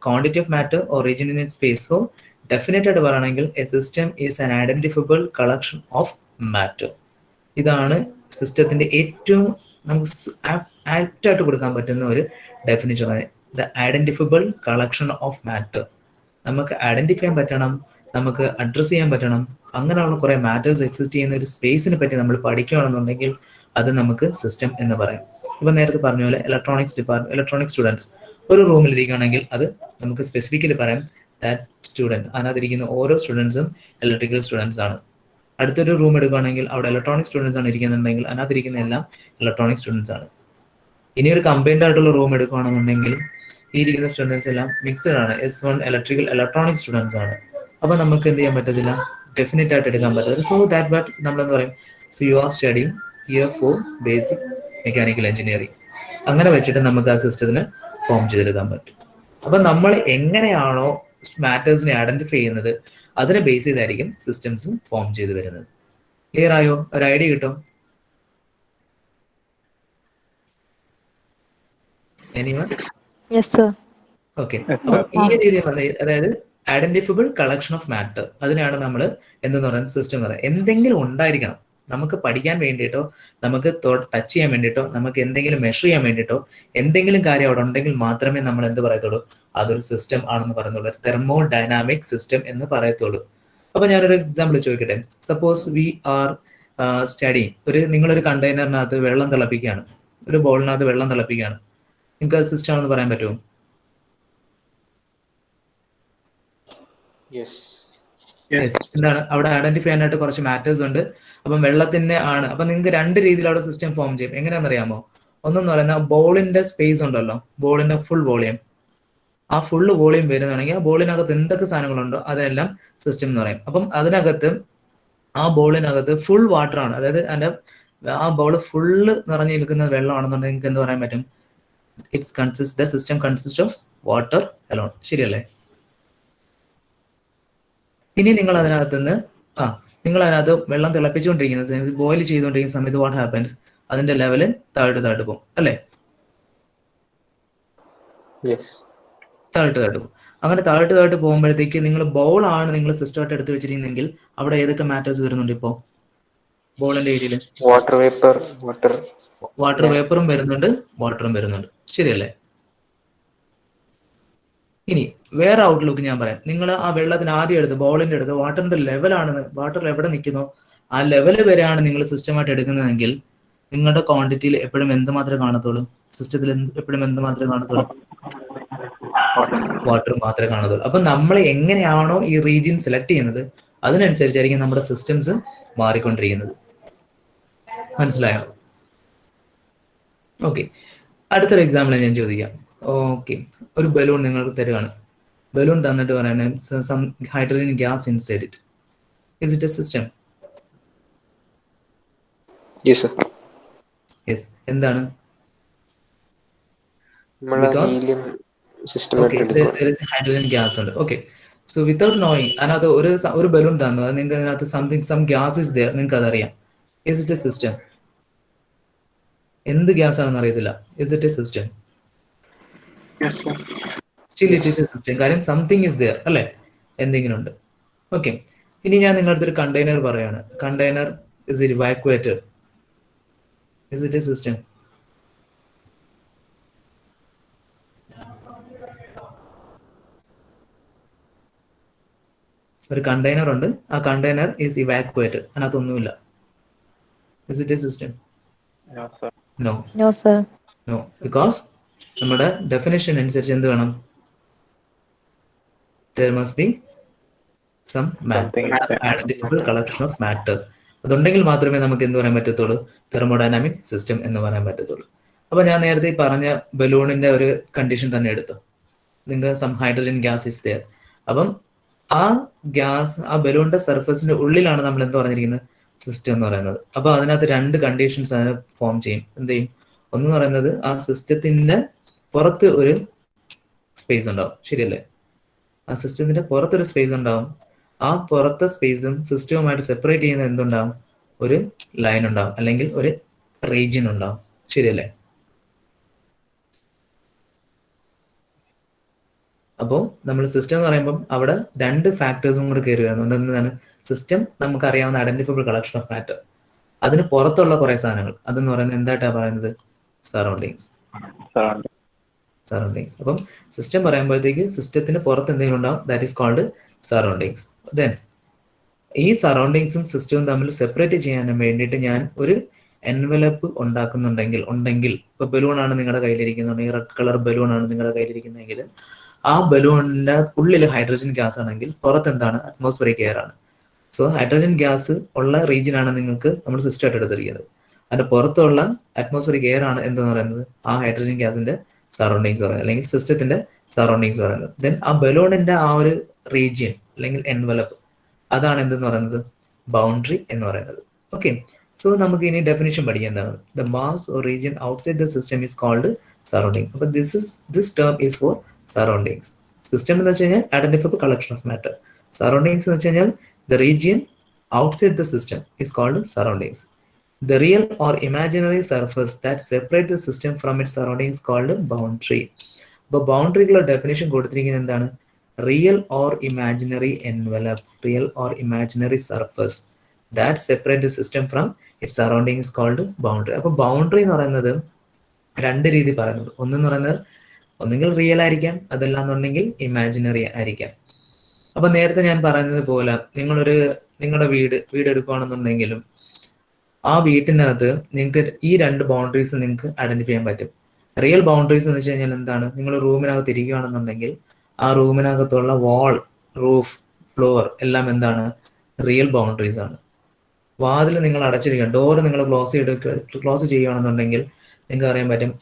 Quantity of matter or region in space. So definite ആയിട്ട് പറയുകയാണെങ്കിൽ A system is an identifiable collection of matter. ഇതാണ് സിസ്റ്റത്തിന്റെ ഏറ്റവും നമുക്ക് ആപ്റ്റ് ആയിട്ട് കൊടുക്കാൻ പറ്റുന്ന ഒരു definition. The identifiable collection of matter. നമുക്ക് ഐഡന്റിഫൈ ചെയ്യാൻ പറ്റണം, നമുക്ക് അഡ്രസ് ചെയ്യാൻ പറ്റണം. അങ്ങനെയുള്ള കുറെ മാറ്റേഴ്സ് എക്സിസ്റ്റ് ചെയ്യുന്ന ഒരു സ്പേസിനെ പറ്റി നമ്മൾ പഠിക്കുകയാണെന്നുണ്ടെങ്കിൽ അത് നമുക്ക് സിസ്റ്റം എന്ന് പറയാം. ഇപ്പൊ നേരത്തെ പറഞ്ഞ പോലെ ഇലക്ട്രോണിക്സ് സ്റ്റുഡൻസ് ഒരു റൂമിൽ ഇരിക്കുകയാണെങ്കിൽ അത് നമുക്ക് സ്പെസിഫിക്കലി പറയാം ദാറ്റ് സ്റ്റുഡൻറ്, അതിനകത്തിരിക്കുന്ന ഓരോ സ്റ്റുഡൻസും ഇലക്ട്രിക്കൽ സ്റ്റുഡൻസ് ആണ്. അടുത്തൊരു റൂം എടുക്കുകയാണെങ്കിൽ അവിടെ ഇലക്ട്രോണിക് സ്റ്റുഡൻസ് ആണ് ഇരിക്കുന്നുണ്ടെങ്കിൽ അതിനകത്തിരിക്കുന്ന എല്ലാം ഇലക്ട്രോണിക് സ്റ്റുഡൻസ് ആണ്. ഇനി ഒരു കമ്പൈൻഡ് ആയിട്ടുള്ള റൂം എടുക്കുകയാണെന്നുണ്ടെങ്കിൽ ഈ ഇരിക്കുന്ന സ്റ്റുഡൻസ് എല്ലാം മിക്സഡ് ആണ്. S1 ഇലക്ട്രോണിക് സ്റ്റുഡൻസ് ആണ്. അപ്പൊ നമുക്ക് എന്ത് ചെയ്യാൻ പറ്റത്തില്ല, ഡെഫിനറ്റ് ആയിട്ട് എടുക്കാൻ പറ്റത്തില്ല. സോ ദാറ്റ് ബട്ട് നമ്മളെന്ന് പറയും so you are studying here for basic mechanical engineering. അങ്ങനെ വെച്ചിട്ട് നമുക്ക് ആ സിസ്റ്റത്തിന് ഫോം ചെയ്തെടുക്കാൻ പറ്റും. അപ്പൊ നമ്മൾ എങ്ങനെയാണോ മാറ്റേഴ്സിനെ ഐഡന്റിഫൈ ചെയ്യുന്നത് അതിനെ ബേസ് ചെയ്തായിരിക്കും സിസ്റ്റംസ് ഫോം ചെയ്ത് വരുന്നത്. ക്ലിയർ ആയോ? ഒരു ഐഡിയ കിട്ടും? എനിവൺ? Yes sir. ഓക്കെ. അപ്പൊ ഈ രീതിയിൽ അതായത് ഐഡന്റിഫിബിൾ കളക്ഷൻ ഓഫ് മാറ്റർ, അതിനാണ് നമ്മൾ എന്തെന്ന് പറയുന്നത് സിസ്റ്റം പറയുന്നത്. എന്തെങ്കിലും ഉണ്ടായിരിക്കണം നമുക്ക് പഠിക്കാൻ വേണ്ടിയിട്ടോ നമുക്ക് ടച്ച് ചെയ്യാൻ വേണ്ടിയിട്ടോ നമുക്ക് എന്തെങ്കിലും മെഷർ ചെയ്യാൻ വേണ്ടിയിട്ടോ എന്തെങ്കിലും കാര്യം അവിടെ ഉണ്ടെങ്കിൽ മാത്രമേ നമ്മൾ എന്ത് പറയത്തുള്ളൂ, അതൊരു സിസ്റ്റം ആണെന്ന് പറയുന്നുള്ളൂ. തെർമോ ഡൈനാമിക് സിസ്റ്റം എന്ന് പറയത്തുള്ളൂ. അപ്പൊ ഞാനൊരു എക്സാമ്പിൾ ചോദിക്കട്ടെ. സപ്പോസ് വി ആർ സ്റ്റഡിങ്, നിങ്ങളൊരു കണ്ടെയ്നറിനകത്ത് വെള്ളം തിളപ്പിക്കുകയാണ്, ഒരു ബോളിനകത്ത് വെള്ളം തിളപ്പിക്കുകയാണ്. നിങ്ങൾക്ക് അത് സിസ്റ്റം ആണെന്ന് പറയാൻ പറ്റുമോ? എന്താണ് അവിടെ ഐഡന്റിഫൈ ചെയ്യാനായിട്ട് കുറച്ച് മാറ്റേഴ്സ് ഉണ്ട്. അപ്പം വെള്ളത്തിന്റെ ആണ്. അപ്പൊ നിങ്ങൾക്ക് രണ്ട് രീതിയിൽ അവിടെ സിസ്റ്റം ഫോം ചെയ്യും. എങ്ങനെയാണെന്ന് അറിയാമോ? ഒന്നെന്ന് പറയുന്ന ബോളിന്റെ സ്പേസ് ഉണ്ടല്ലോ, ബോളിന്റെ ഫുൾ വോളിയം, ആ ഫുള്ള് വോളിയം വരുന്നതാണെങ്കിൽ ആ ബോളിനകത്ത് എന്തൊക്കെ സാധനങ്ങളുണ്ടോ അതെല്ലാം സിസ്റ്റം എന്ന് പറയും. അപ്പം അതിനകത്ത് ആ ബോളിനകത്ത് ഫുൾ വാട്ടർ ആണ്, അതായത് അതിന്റെ ആ ബോള് ഫുള്ള് നിറഞ്ഞിരിക്കുന്ന വെള്ളമാണെന്നുണ്ടെങ്കിൽ നിങ്ങൾക്ക് എന്ത് പറയാൻ പറ്റും? The system consist of water alone. ശരിയല്ലേ? ഇനി നിങ്ങൾ അതിനകത്ത് വെള്ളം തിളപ്പിച്ചുകൊണ്ടിരിക്കുന്ന സമയത്ത്, ബോയിൽ ചെയ്തുകൊണ്ടിരിക്കുന്ന സമയത്ത് വാട്ട് ഹാപ്പൻസ്? അതിന്റെ ലെവല് താഴോട്ട് പോകും അല്ലേ? താഴോട്ട് പോകും. അങ്ങനെ താഴോട്ട് പോകുമ്പോഴത്തേക്ക് നിങ്ങൾ ബോളാണ് നിങ്ങൾ സിസ്റ്റമായിട്ട് എടുത്ത് വെച്ചിരിക്കുന്നെങ്കിൽ അവിടെ ഏതൊക്കെ മാറ്റേഴ്സ് വരുന്നുണ്ട്? ഇപ്പോ ബോളിന്റെ ഏരിയയിൽ വാട്ടർ വേപ്പറും വരുന്നുണ്ട്, വാട്ടറും വരുന്നുണ്ട്. ശരിയല്ലേ? ഇനി വേറെ ഔട്ട്ലുക്ക് ഞാൻ പറയാം. നിങ്ങൾ ആ വെള്ളത്തിന് ആദ്യം എടുത്ത് ബോളിന്റെ അടുത്ത് വാട്ടറിന്റെ ലെവലാണെന്ന്, വാട്ടർ എവിടെ നിൽക്കുന്നോ ആ ലെവൽ വരെയാണ് നിങ്ങൾ സിസ്റ്റമായിട്ട് എടുക്കുന്നതെങ്കിൽ നിങ്ങളുടെ ക്വാണ്ടിറ്റിയിൽ എപ്പോഴും എന്ത് മാത്രമേ കാണത്തുള്ളൂ? സിസ്റ്റത്തിൽ എപ്പോഴും എന്ത് മാത്രമേ കാണത്തുള്ളൂ? വാട്ടർ മാത്രമേ കാണത്തുള്ളൂ. അപ്പൊ നമ്മൾ എങ്ങനെയാണോ ഈ റീജിയൻ സെലക്ട് ചെയ്യുന്നത് അതിനനുസരിച്ചായിരിക്കും നമ്മുടെ സിസ്റ്റംസ് മാറിക്കൊണ്ടിരിക്കുന്നത്. മനസ്സിലായോ? ഓക്കെ. അടുത്തൊരു എക്സാമ്പിൾ ഞാൻ ചോദിക്കാം. ഓക്കെ, ഒരു ബലൂൺ നിങ്ങൾക്ക് തരുവാണ്. ബലൂൺ തന്നിട്ട് പറയുന്നത് some hydrogen gas inside it. Is it a system? Yes. എന്താണ്? ഹൈഡ്രജൻ ഗ്യാസ് ഉണ്ട്. ഓക്കെ. സോ വിത്തൗട്ട് നോയിങ് അതിനകത്ത് ഒരു ബലൂൺ തന്നു, അത് നിങ്ങൾക്ക് അതിനകത്ത് സം ഗ്യാസ് ഇസ് ദെയർ, നിങ്ങൾക്ക് അതറിയാം. Is it a system? എന്ത് ഗ്യാസ് ആണെന്ന് അറിയത്തില്ല. Is it a system? Still it is A system. കാര്യം സംതിങ് ഇസ് ദെയർ അല്ലെ, എന്തെങ്കിലും ഉണ്ട്. ഓക്കെ. ഇനി ഞാൻ നിങ്ങളുടെ അടുത്തൊരു കണ്ടെയ്നർ പറയാണ്. Container is evacuated. Is it a system? ഒരു കണ്ടെയ്നർ ഉണ്ട്, ആ കണ്ടെയ്നർ ഈസ് ഇവാക്യുവേറ്റഡ്, അതിനകത്തൊന്നുമില്ല. Is it a system? No. No sir. No. Because നമ്മുടെ ഡെഫിനേഷൻ അനുസരിച്ച് എന്ത് വേണം? There must be some identifiable collection of matter. അതുണ്ടെങ്കിൽ മാത്രമേ നമുക്ക് എന്ത് പറയാൻ പറ്റത്തുള്ളൂ? തെർമോഡൈനാമിക് സിസ്റ്റം എന്ന് പറയാൻ പറ്റത്തുള്ളൂ. അപ്പൊ ഞാൻ നേരത്തെ പറഞ്ഞ ബലൂണിന്റെ ഒരു കണ്ടീഷൻ തന്നെ എടുത്തു. നിങ്ങൾക്ക് some hydrogen gas is there. അപ്പം ആ ഗ്യാസ് ആ ബലൂണിന്റെ സർഫസിന്റെ ഉള്ളിലാണ് നമ്മൾ എന്ത് പറഞ്ഞിരിക്കുന്നത്? സിസ്റ്റം എന്ന് പറയുന്നത്. അപ്പൊ അതിനകത്ത് രണ്ട് കണ്ടീഷൻസ് അതിന് ഫോം ചെയ്യും. എന്ത് ചെയ്യും? ഒന്ന് പറയുന്നത് ആ സിസ്റ്റത്തിന്റെ പുറത്ത് ഒരു സ്പേസ് ഉണ്ടാവും. ശരിയല്ലേ? ആ സിസ്റ്റത്തിന്റെ പുറത്തൊരു സ്പേസ് ഉണ്ടാവും. ആ പുറത്തെ സ്പേസും സിസ്റ്റവുമായിട്ട് സെപ്പറേറ്റ് ചെയ്യുന്ന എന്തുണ്ടാവും? ഒരു ലൈൻ ഉണ്ടാവും, അല്ലെങ്കിൽ ഒരു റീജിയൻ ഉണ്ടാവും. ശരിയല്ലേ? അപ്പോൾ നമ്മൾ സിസ്റ്റം എന്ന് പറയുമ്പോൾ അവിടെ രണ്ട് ഫാക്ടേഴ്സും കൂടെ കയറി വരുന്നുണ്ട്. എന്താണ്? സിസ്റ്റം നമുക്കറിയാവുന്ന ഐഡന്റിഫിബിൾ കളക്ഷൻ ഓഫ് മാറ്റർ. അതിന് പുറത്തുള്ള കുറെ സാധനങ്ങൾ, അതെന്ന് പറയുന്നത് എന്തായിട്ടാ പറയുന്നത്? സറൗണ്ടിങ്സ്. അപ്പം സിസ്റ്റം പറയുമ്പോഴത്തേക്ക് സിസ്റ്റത്തിന് പുറത്ത് എന്തെങ്കിലും ഉണ്ടാവും, that is called surroundings. Then ഈ സറൗണ്ടിങ്സും സിസ്റ്റവും തമ്മിൽ സെപ്പറേറ്റ് ചെയ്യാൻ വേണ്ടിയിട്ട് ഞാൻ ഒരു എൻവലപ്പ് ഉണ്ടെങ്കിൽ ഇപ്പൊ ബലൂൺ ആണ് നിങ്ങളുടെ കയ്യിലിരിക്കുന്നുണ്ടെങ്കിൽ, റെഡ് കളർ ബലൂൺ ആണ് നിങ്ങളുടെ കയ്യിലിരിക്കുന്നെങ്കിൽ, ആ ബലൂണിന്റെ ഉള്ളിൽ ഹൈഡ്രജൻ ഗ്യാസ് ആണെങ്കിൽ പുറത്ത് എന്താണ്? അറ്റ്മോസ്ഫിയറിക് എയർ ആണ്. സോ ഹൈഡ്രജൻ ഗ്യാസ് ഉള്ള റീജിയൻ ആണ് നിങ്ങൾക്ക് നമ്മൾ സിസ്റ്റം ആയിട്ട് എടുത്തിരിക്കുന്നത്. അതിന്റെ പുറത്തുള്ള അറ്റ്മോസ്ഫിയറിക് എയർ ആണ് എന്തെന്ന് പറയുന്നത്? ആ ഹൈഡ്രജൻ ഗ്യാസിന്റെ സറൗണ്ടിങ്സ് പറയുന്നത്, അല്ലെങ്കിൽ സിസ്റ്റത്തിന്റെ സറൗണ്ടിങ്സ് പറയുന്നത്. ദെൻ ആ ബലൂണിന്റെ ആ ഒരു റീജിയൻ അല്ലെങ്കിൽ എൻവലപ്പ്, അതാണ് എന്തെന്ന് പറയുന്നത്? ബൗണ്ടറി എന്ന് പറയുന്നത്. ഓക്കെ, സോ നമുക്ക് ഇനി ഡെഫിനിഷൻ പഠിക്കാം. എന്താണ് the mass or region outside the system is called surrounding. അപ്പൊ this term is for surroundings. System എന്ന് വെച്ച് കഴിഞ്ഞാൽ identifiable collection of matter. Surroundings എന്ന് വെച്ച് കഴിഞ്ഞാൽ the region outside the system is called surroundings. The real or imaginary surface that separate the system from its surroundings is called boundary. അപ്പോൾ ബൗണ്ടറിക്കുള്ള definition കൊടുത്തിരിക്കുന്നത് എന്താണ്? Real or imaginary envelope, real or imaginary surface that separate the system from its surrounding is called boundary. അപ്പോൾ boundary എന്ന് പറയുന്നത് രണ്ട് രീതി പറയുന്നത്. ഒന്നെന്ന് പറയുന്നത് ഒന്നുകിൽ റിയൽ ആയിരിക്കാം, അതല്ലാന്നുണ്ടെങ്കിൽ ഇമാജിനറി ആയിരിക്കാം. അപ്പൊ നേരത്തെ ഞാൻ പറയുന്നത് പോലെ നിങ്ങളുടെ വീട് എടുക്കുകയാണെന്നുണ്ടെങ്കിലും ആ വീട്ടിനകത്ത് നിങ്ങൾക്ക് ഈ രണ്ട് ബൗണ്ടറീസ് നിങ്ങൾക്ക് ഐഡന്റിഫൈ ചെയ്യാൻ പറ്റും. റിയൽ ബൗണ്ടറീസ് എന്ന് വെച്ച് കഴിഞ്ഞാൽ എന്താണ്? നിങ്ങൾ റൂമിനകത്ത് ഇരിക്കുകയാണെന്നുണ്ടെങ്കിൽ ആ റൂമിനകത്തുള്ള വാൾ, റൂഫ്, ഫ്ലോർ എല്ലാം എന്താണ്? റിയൽ ബൗണ്ടറീസ് ആണ്. വാതിൽ നിങ്ങൾ അടച്ചിരിക്കുക, ഡോർ നിങ്ങൾ ക്ലോസ് ചെയ്യുകയാണെന്നുണ്ടെങ്കിൽ നിങ്ങൾക്ക് അറിയാൻ പറ്റും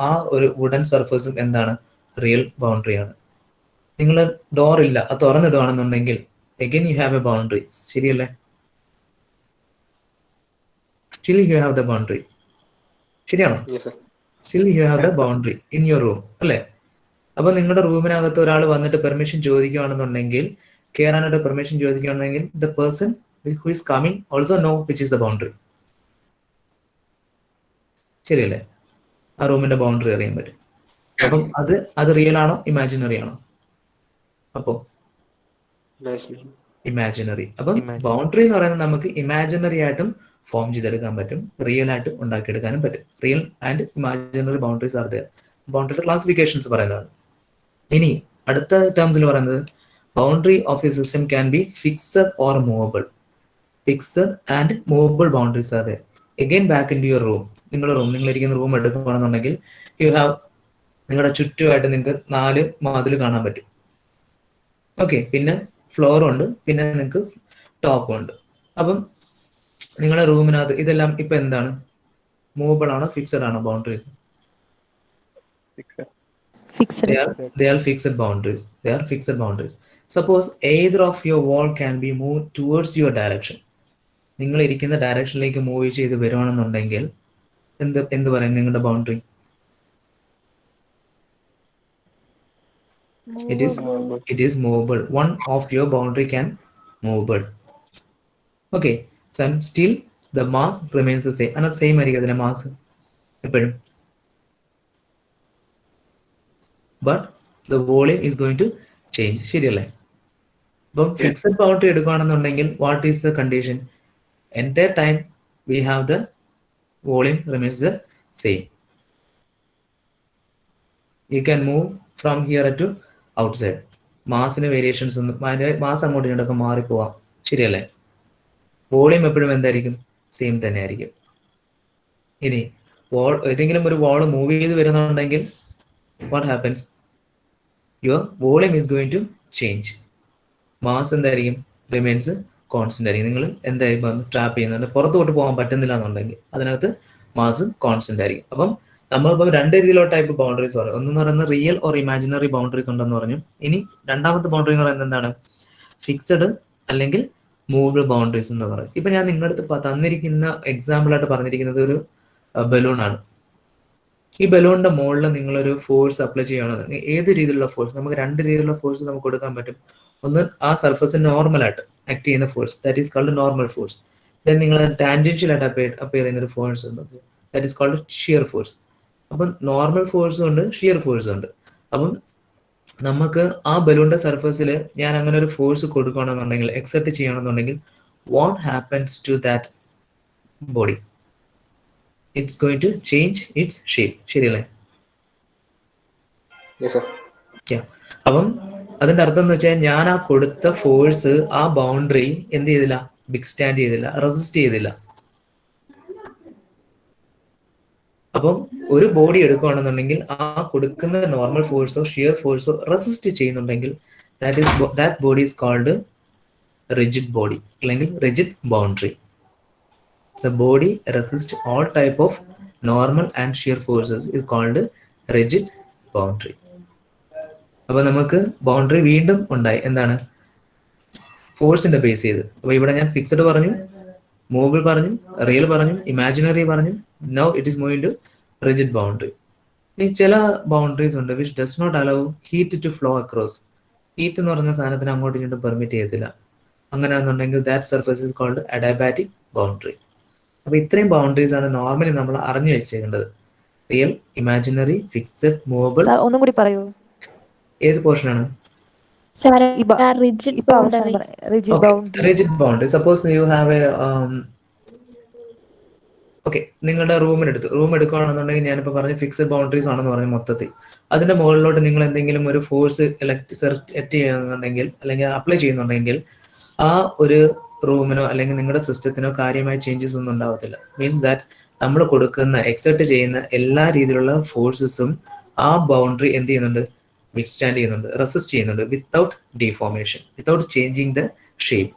ആ ഒരു വുഡൻ സർഫേസും എന്താണ്? റിയൽ ബൗണ്ടറി ആണ്. നിങ്ങൾ ഡോർ ഇല്ല, അത് തുറന്നിടുകയാണെന്നുണ്ടെങ്കിൽ again you have a boundary. ശരിയല്ലേ? Still you have the boundary. ശരിയാണോ? Still you have the boundary in your room, അല്ലേ? അപ്പൊ നിങ്ങളുടെ റൂമിനകത്ത് ഒരാൾ വന്നിട്ട് പെർമിഷൻ ചോദിക്കുകയാണെന്നുണ്ടെങ്കിൽ, കയറാനായിട്ട് പെർമിഷൻ ചോദിക്കുകയാണെങ്കിൽ the person who is coming also know which is the boundary. ശരിയല്ലേ? ആ റൂമിന്റെ ബൗണ്ടറി അറിയാൻ പറ്റും. അപ്പം അത് റിയൽ ആണോ ഇമാജിനറി ആണോ? അപ്പോ ഇമാജിനറി. അപ്പം ബൗണ്ടറി എന്ന് പറയുന്നത് നമുക്ക് ഇമാജിനറി ആയിട്ടും ഫോം ചെയ്തെടുക്കാൻ പറ്റും, റിയൽ ആയിട്ട് ഉണ്ടാക്കിയെടുക്കാനും പറ്റും. Real and imaginary boundaries are there. Boundary classifications പറയുന്നതാണ്. ഇനി അടുത്ത ടേംസിൽ പറയുന്നത് boundary of a system can be fixed or movable. Fixed and movable boundaries are there. Again back into your room. നിങ്ങൾ ഇരിക്കുന്ന റൂം എടുക്കുകയാണെന്നുണ്ടെങ്കിൽ യു ഹാവ്, നിങ്ങളുടെ ചുറ്റുമായിട്ട് നിങ്ങൾക്ക് 4 മതിൽ കാണാൻ പറ്റും. ഓക്കെ, പിന്നെ ഫ്ലോറും ഉണ്ട്, പിന്നെ നിങ്ങൾക്ക് ടോപ്പും ഉണ്ട്. അപ്പം നിങ്ങളുടെ റൂമിനകത്ത് ഇതെല്ലാം ഇപ്പൊ എന്താണ്? മൂവബിൾ ആണോ ഫിക്സഡ് ആണോ boundaries? They are fixed boundaries. They are fixed boundaries. Suppose either of your wall can be moved towards your direction. നിങ്ങൾ ഇരിക്കുന്ന ഡയറക്ഷനിലേക്ക് മൂവ് ചെയ്ത് വരുവാണെന്നുണ്ടെങ്കിൽ എന്ത് പറയും നിങ്ങളുടെ boundary? It is movable. One of your boundary can movable. Okay, so still the mass remains the same. And same ആയിരിക്കും അതിന്റെ mass എപ്പോഴും. But the volume is going to change. ശരിയല്ലേ? അപ്പം ഫിക്സഡ് ബൗണ്ടറി എടുക്കുകയാണെന്നുണ്ടെങ്കിൽ what is the condition? Entire time we have the volume remains the same. You can move from here to outside. മാസിന് variations ഒന്നും, mass അങ്ങോട്ടും ഇങ്ങോട്ടൊക്കെ മാറിപ്പോവാം. ശരിയല്ലേ? Volume എപ്പോഴും എന്തായിരിക്കും? സെയിം തന്നെ ആയിരിക്കും. ഇനി ഏതെങ്കിലും ഒരു വാൾ മൂവ് ചെയ്ത് വരുന്നുണ്ടെങ്കിൽ what happens? Your volume is going to change. Mass എന്തായിരിക്കും? റിമെയിൻസ് കോൺസ്റ്റന്റ് ആയിരിക്കും. നിങ്ങൾ എന്തായാലും ട്രാപ്പ് ചെയ്യുന്നുണ്ട്, പുറത്തോട്ട് പോകാൻ പറ്റുന്നില്ല എന്നുണ്ടെങ്കിൽ അതിനകത്ത് മാസ് കോൺസ്റ്റന്റ് ആയിരിക്കും. അപ്പം നമ്മളിപ്പം രണ്ട് രീതിയിലുള്ള ടൈപ്പ് ബൗണ്ടറീസ് പറയും. ഒന്നെന്ന് പറയുന്നത് റിയൽ ഓർ ഇമാജിനറി ബൗണ്ടറീസ് ഉണ്ടെന്ന് പറഞ്ഞു. ഇനി രണ്ടാമത്തെ ബൗണ്ടറി എന്ന് പറയുന്നത് എന്താണ്? ഫിക്സഡ് അല്ലെങ്കിൽ മൂവബിൾ ബൗണ്ടറീസ് എന്ന് പറയും. ഇപ്പൊ ഞാൻ നിങ്ങളുടെ അടുത്ത് തന്നിരിക്കുന്ന എക്സാമ്പിൾ ആയിട്ട് പറഞ്ഞിരിക്കുന്നത് ഒരു ബലൂൺ ആണ്. ഈ ബലൂണിന്റെ മുകളിൽ നിങ്ങളൊരു ഫോഴ്സ് അപ്ലൈ ചെയ്യണമെന്ന്, ഏത് രീതിയിലുള്ള ഫോഴ്സ്? നമുക്ക് രണ്ട് രീതിയിലുള്ള ഫോഴ്സ് നമുക്ക് കൊടുക്കാൻ പറ്റും. ഒന്ന് ആ സർഫസിന് നോർമൽ ആയിട്ട് ആക്ട് ചെയ്യുന്ന force, that is called normal force. Then നിങ്ങൾ ടാൻജൻഷ്യൽ ആയിട്ട് അപ്പിയർ ചെയ്യുന്ന ഒരു ഫോഴ്സ് ഉണ്ട്, ദാറ്റ് ഈസ് കോൾഡ് ഷിയർ ഫോഴ്സ്. അപ്പം നോർമൽ ഫോഴ്സും ഉണ്ട്, ഷിയർ ഫോഴ്സും ഉണ്ട്. അപ്പം നമുക്ക് ആ ബലൂണിന്റെ സർഫസിൽ ഞാൻ അങ്ങനെ ഒരു ഫോഴ്സ് കൊടുക്കുകയാണെന്നുണ്ടെങ്കിൽ, എക്സെപ്റ്റ് ചെയ്യണമെന്നുണ്ടെങ്കിൽ, what happens to that body? It's going to change its shape. ശരിയല്ലേ? അപ്പം അതിന്റെ അർത്ഥം എന്ന് വെച്ചാൽ ഞാൻ ആ കൊടുത്ത ഫോഴ്സ്, ആ ബൗണ്ടറി എന്ത് ചെയ്തില്ല? ബിഗ് സ്റ്റാൻഡ് ചെയ്തില്ല, റെസിസ്റ്റ് ചെയ്തില്ല. അപ്പം ഒരു ബോഡി എടുക്കുകയാണെന്നുണ്ടെങ്കിൽ ആ കൊടുക്കുന്ന നോർമൽ ഫോഴ്സോ ഷിയർ ഫോഴ്സോ റെസിസ്റ്റ് ചെയ്യുന്നുണ്ടെങ്കിൽ that body is called rigid body അല്ലെങ്കിൽ rigid boundary. The body resists all type of normal and shear forces is called rigid boundary. അപ്പൊ നമുക്ക് ബൗണ്ടറി വീണ്ടും ഉണ്ടായി. എന്താണ്? ഫോഴ്സിന്റെ ബേസ് ചെയ്ത്. അപ്പൊ ഇവിടെ ഞാൻ ഫിക്സഡ് പറഞ്ഞു, മൂവബിൾ പറഞ്ഞു, റിയൽ പറഞ്ഞു, ഇമാജിനറി പറഞ്ഞു. Now it is moving to rigid boundary. ഇനി ചില ബൗണ്ടറീസ് ഉണ്ട് which does not allow heat to flow across. Heat എന്ന് പറഞ്ഞ സാധനത്തിന് അങ്ങോട്ടും ഇങ്ങോട്ടും പെർമിറ്റ് ചെയ്യത്തില്ല. അങ്ങനെയാണെന്നുണ്ടെങ്കിൽ that surface is called adiabatic boundary. അപ്പൊ ഇത്രയും ബൗണ്ടറീസ് ആണ് നോർമലി നമ്മൾ അറിഞ്ഞു വെച്ചേക്കേണ്ടത്. Real, imaginary, fixed, movable. ഒന്നും കൂടി പറയൂ. ഏത് പോർഷനാണ്? Rigid boundary. Suppose you have a okay, നിങ്ങളുടെ റൂം എടുക്കുകയാണെന്നുണ്ടെങ്കിൽ ഞാനിപ്പോൾ പറഞ്ഞു ഫിക്സഡ് ബൗണ്ടറീസ് ആണെന്ന് പറഞ്ഞു മൊത്തത്തിൽ. അതിന്റെ മുകളിലോട്ട് നിങ്ങൾ എന്തെങ്കിലും ഒരു ഫോഴ്സ് സെറ്റ് ചെയ്യുന്നുണ്ടെങ്കിൽ അല്ലെങ്കിൽ അപ്ലൈ ചെയ്യുന്നുണ്ടെങ്കിൽ ആ ഒരു റൂമിനോ അല്ലെങ്കിൽ നിങ്ങളുടെ സിസ്റ്റത്തിനോ കാര്യമായ ചേഞ്ചസ് ഒന്നും ഉണ്ടാവത്തില്ല. മീൻസ് ദാറ്റ് നമ്മൾ കൊടുക്കുന്ന എക്സെർട്ട് ചെയ്യുന്ന എല്ലാ രീതിയിലുള്ള ഫോഴ്സസും ആ ബൗണ്ടറി എന്ത് ചെയ്യുന്നുണ്ട്? വിത്ത്സ്റ്റാൻഡ് ചെയ്യുന്നുണ്ട്, റെസിസ്റ്റ് ചെയ്യുന്നുണ്ട്, without deformation, without changing the shape.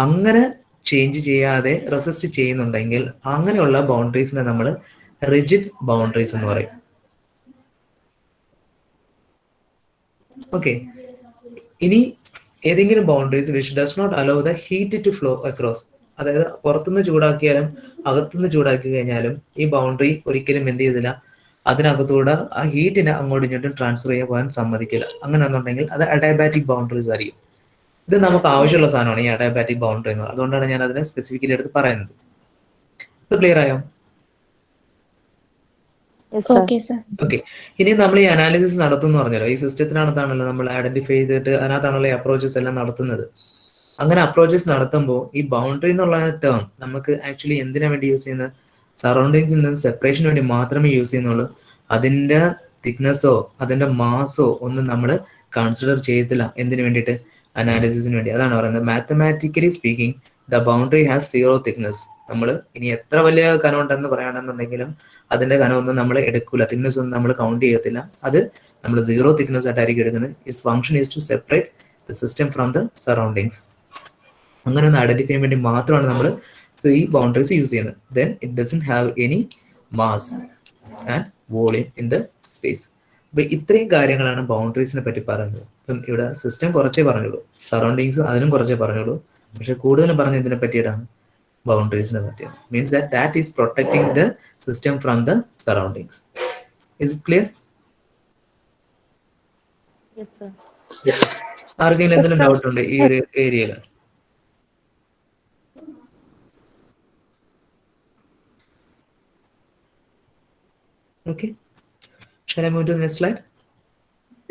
അങ്ങനെ ചേഞ്ച് ചെയ്യാതെ റെസിസ്റ്റ് ചെയ്യുന്നുണ്ടെങ്കിൽ അങ്ങനെയുള്ള ബൗണ്ടറീസിനെ നമ്മൾ റിജിഡ് ബൗണ്ടറീസ് എന്ന് പറയും. ഓക്കെ, ഇനി ഏതെങ്കിലും boundaries which does not allow the heat to flow across, അതായത് പുറത്തുനിന്ന് ചൂടാക്കിയാലും അകത്തുനിന്ന് ചൂടാക്കി കഴിഞ്ഞാലും ഈ ബൗണ്ടറി ഒരിക്കലും എന്ത് ചെയ്തില്ല, അതിനകത്തൂടെ ആ ഹീറ്റിനെ അങ്ങോട്ടും ഇങ്ങോട്ടും ട്രാൻസ്ഫർ ചെയ്യാൻ പോകാൻ സമ്മതിക്കില്ല. അങ്ങനെയാണെന്നുണ്ടെങ്കിൽ അത് അഡാബാറ്റിക് ബൗണ്ടറീസ് ആയിരിക്കും. ഇത് നമുക്ക് ആവശ്യമുള്ള സാധനമാണ് ഈ അഡാബാറ്റിക് ബൗണ്ടറി എന്ന്. അതുകൊണ്ടാണ് ഞാൻ അതിനെ സ്പെസിഫിക്കലി എടുത്ത് പറയുന്നത്. ഇത് ക്ലിയർ ആയോ? ഓക്കെ, ഇനി നമ്മൾ ഈ അനാലിസിസ് നടത്തുമെന്ന് പറഞ്ഞല്ലോ, ഈ സിസ്റ്റത്തിനകത്താണല്ലോ നമ്മൾ ഐഡന്റിഫൈ ചെയ്തിട്ട് അതിനകത്താണല്ലോ ഈ അപ്രോച്ചസ് എല്ലാം നടത്തുന്നത്. അങ്ങനെ അപ്രോച്ചസ് നടത്തുമ്പോൾ ഈ ബൗണ്ടറി എന്നുള്ള ടേം നമുക്ക് ആക്ച്വലി എന്തിനാ വേണ്ടി യൂസ് ചെയ്യുന്നത്? സറൗണ്ടിങ്സിൽ നിന്ന് സെപ്പറേഷന് വേണ്ടി മാത്രമേ യൂസ് ചെയ്യുന്നുള്ളൂ. അതിന്റെ തിക്നെസ്സോ അതിന്റെ മാസോ ഒന്നും നമ്മൾ കൺസിഡർ ചെയ്യത്തില്ല. എന്തിനു വേണ്ടിയിട്ട്? അനാലിസിസിന് വേണ്ടി. അതാണ് പറയുന്നത് mathematically speaking the boundary has zero thickness. നമ്മൾ ഇനി എത്ര വലിയ കനം ഉണ്ടെന്ന് പറയുകയാണെന്നുണ്ടെങ്കിലും അതിന്റെ കനമൊന്നും നമ്മൾ എടുക്കൂല, തിക്നെസ് ഒന്നും നമ്മൾ കൗണ്ട് ചെയ്യത്തില്ല. അത് നമ്മൾ സീറോ തിക്നെസ് ആയിട്ടായിരിക്കും എടുക്കുന്നത്. Its function is to separate the system from the surroundings. അങ്ങനെ ഒന്ന് ഐഡന്റിഫൈ ചെയ്യാൻ വേണ്ടി മാത്രമാണ് നമ്മൾ ഈ ബൗണ്ടറീസ് യൂസ് ചെയ്യുന്നത്. Then it doesn't have any mass and volume in the space. അപ്പൊ ഇത്രയും കാര്യങ്ങളാണ് ബൗണ്ടറീസിനെ പറ്റി പറയുന്നത്. ഇപ്പം ഇവിടെ സിസ്റ്റം കുറച്ചേ പറഞ്ഞുള്ളൂ, സറൗണ്ടിങ്സ് അതിനും കുറച്ചേ പറഞ്ഞുള്ളൂ. പക്ഷെ കൂടുതലും പറഞ്ഞ ഇതിനെ പറ്റിയിട്ടാണ്, ബൗണ്ടറീസിനെ പറ്റിയാണ്. Means that is protecting the system from the surroundings. Is it clear? ആർക്കെങ്കിലും എന്തെങ്കിലും ഡൗട്ട് ഉണ്ട് ഈ ഒരു ഏരിയയിൽ? Okay, shall I move to the next slide?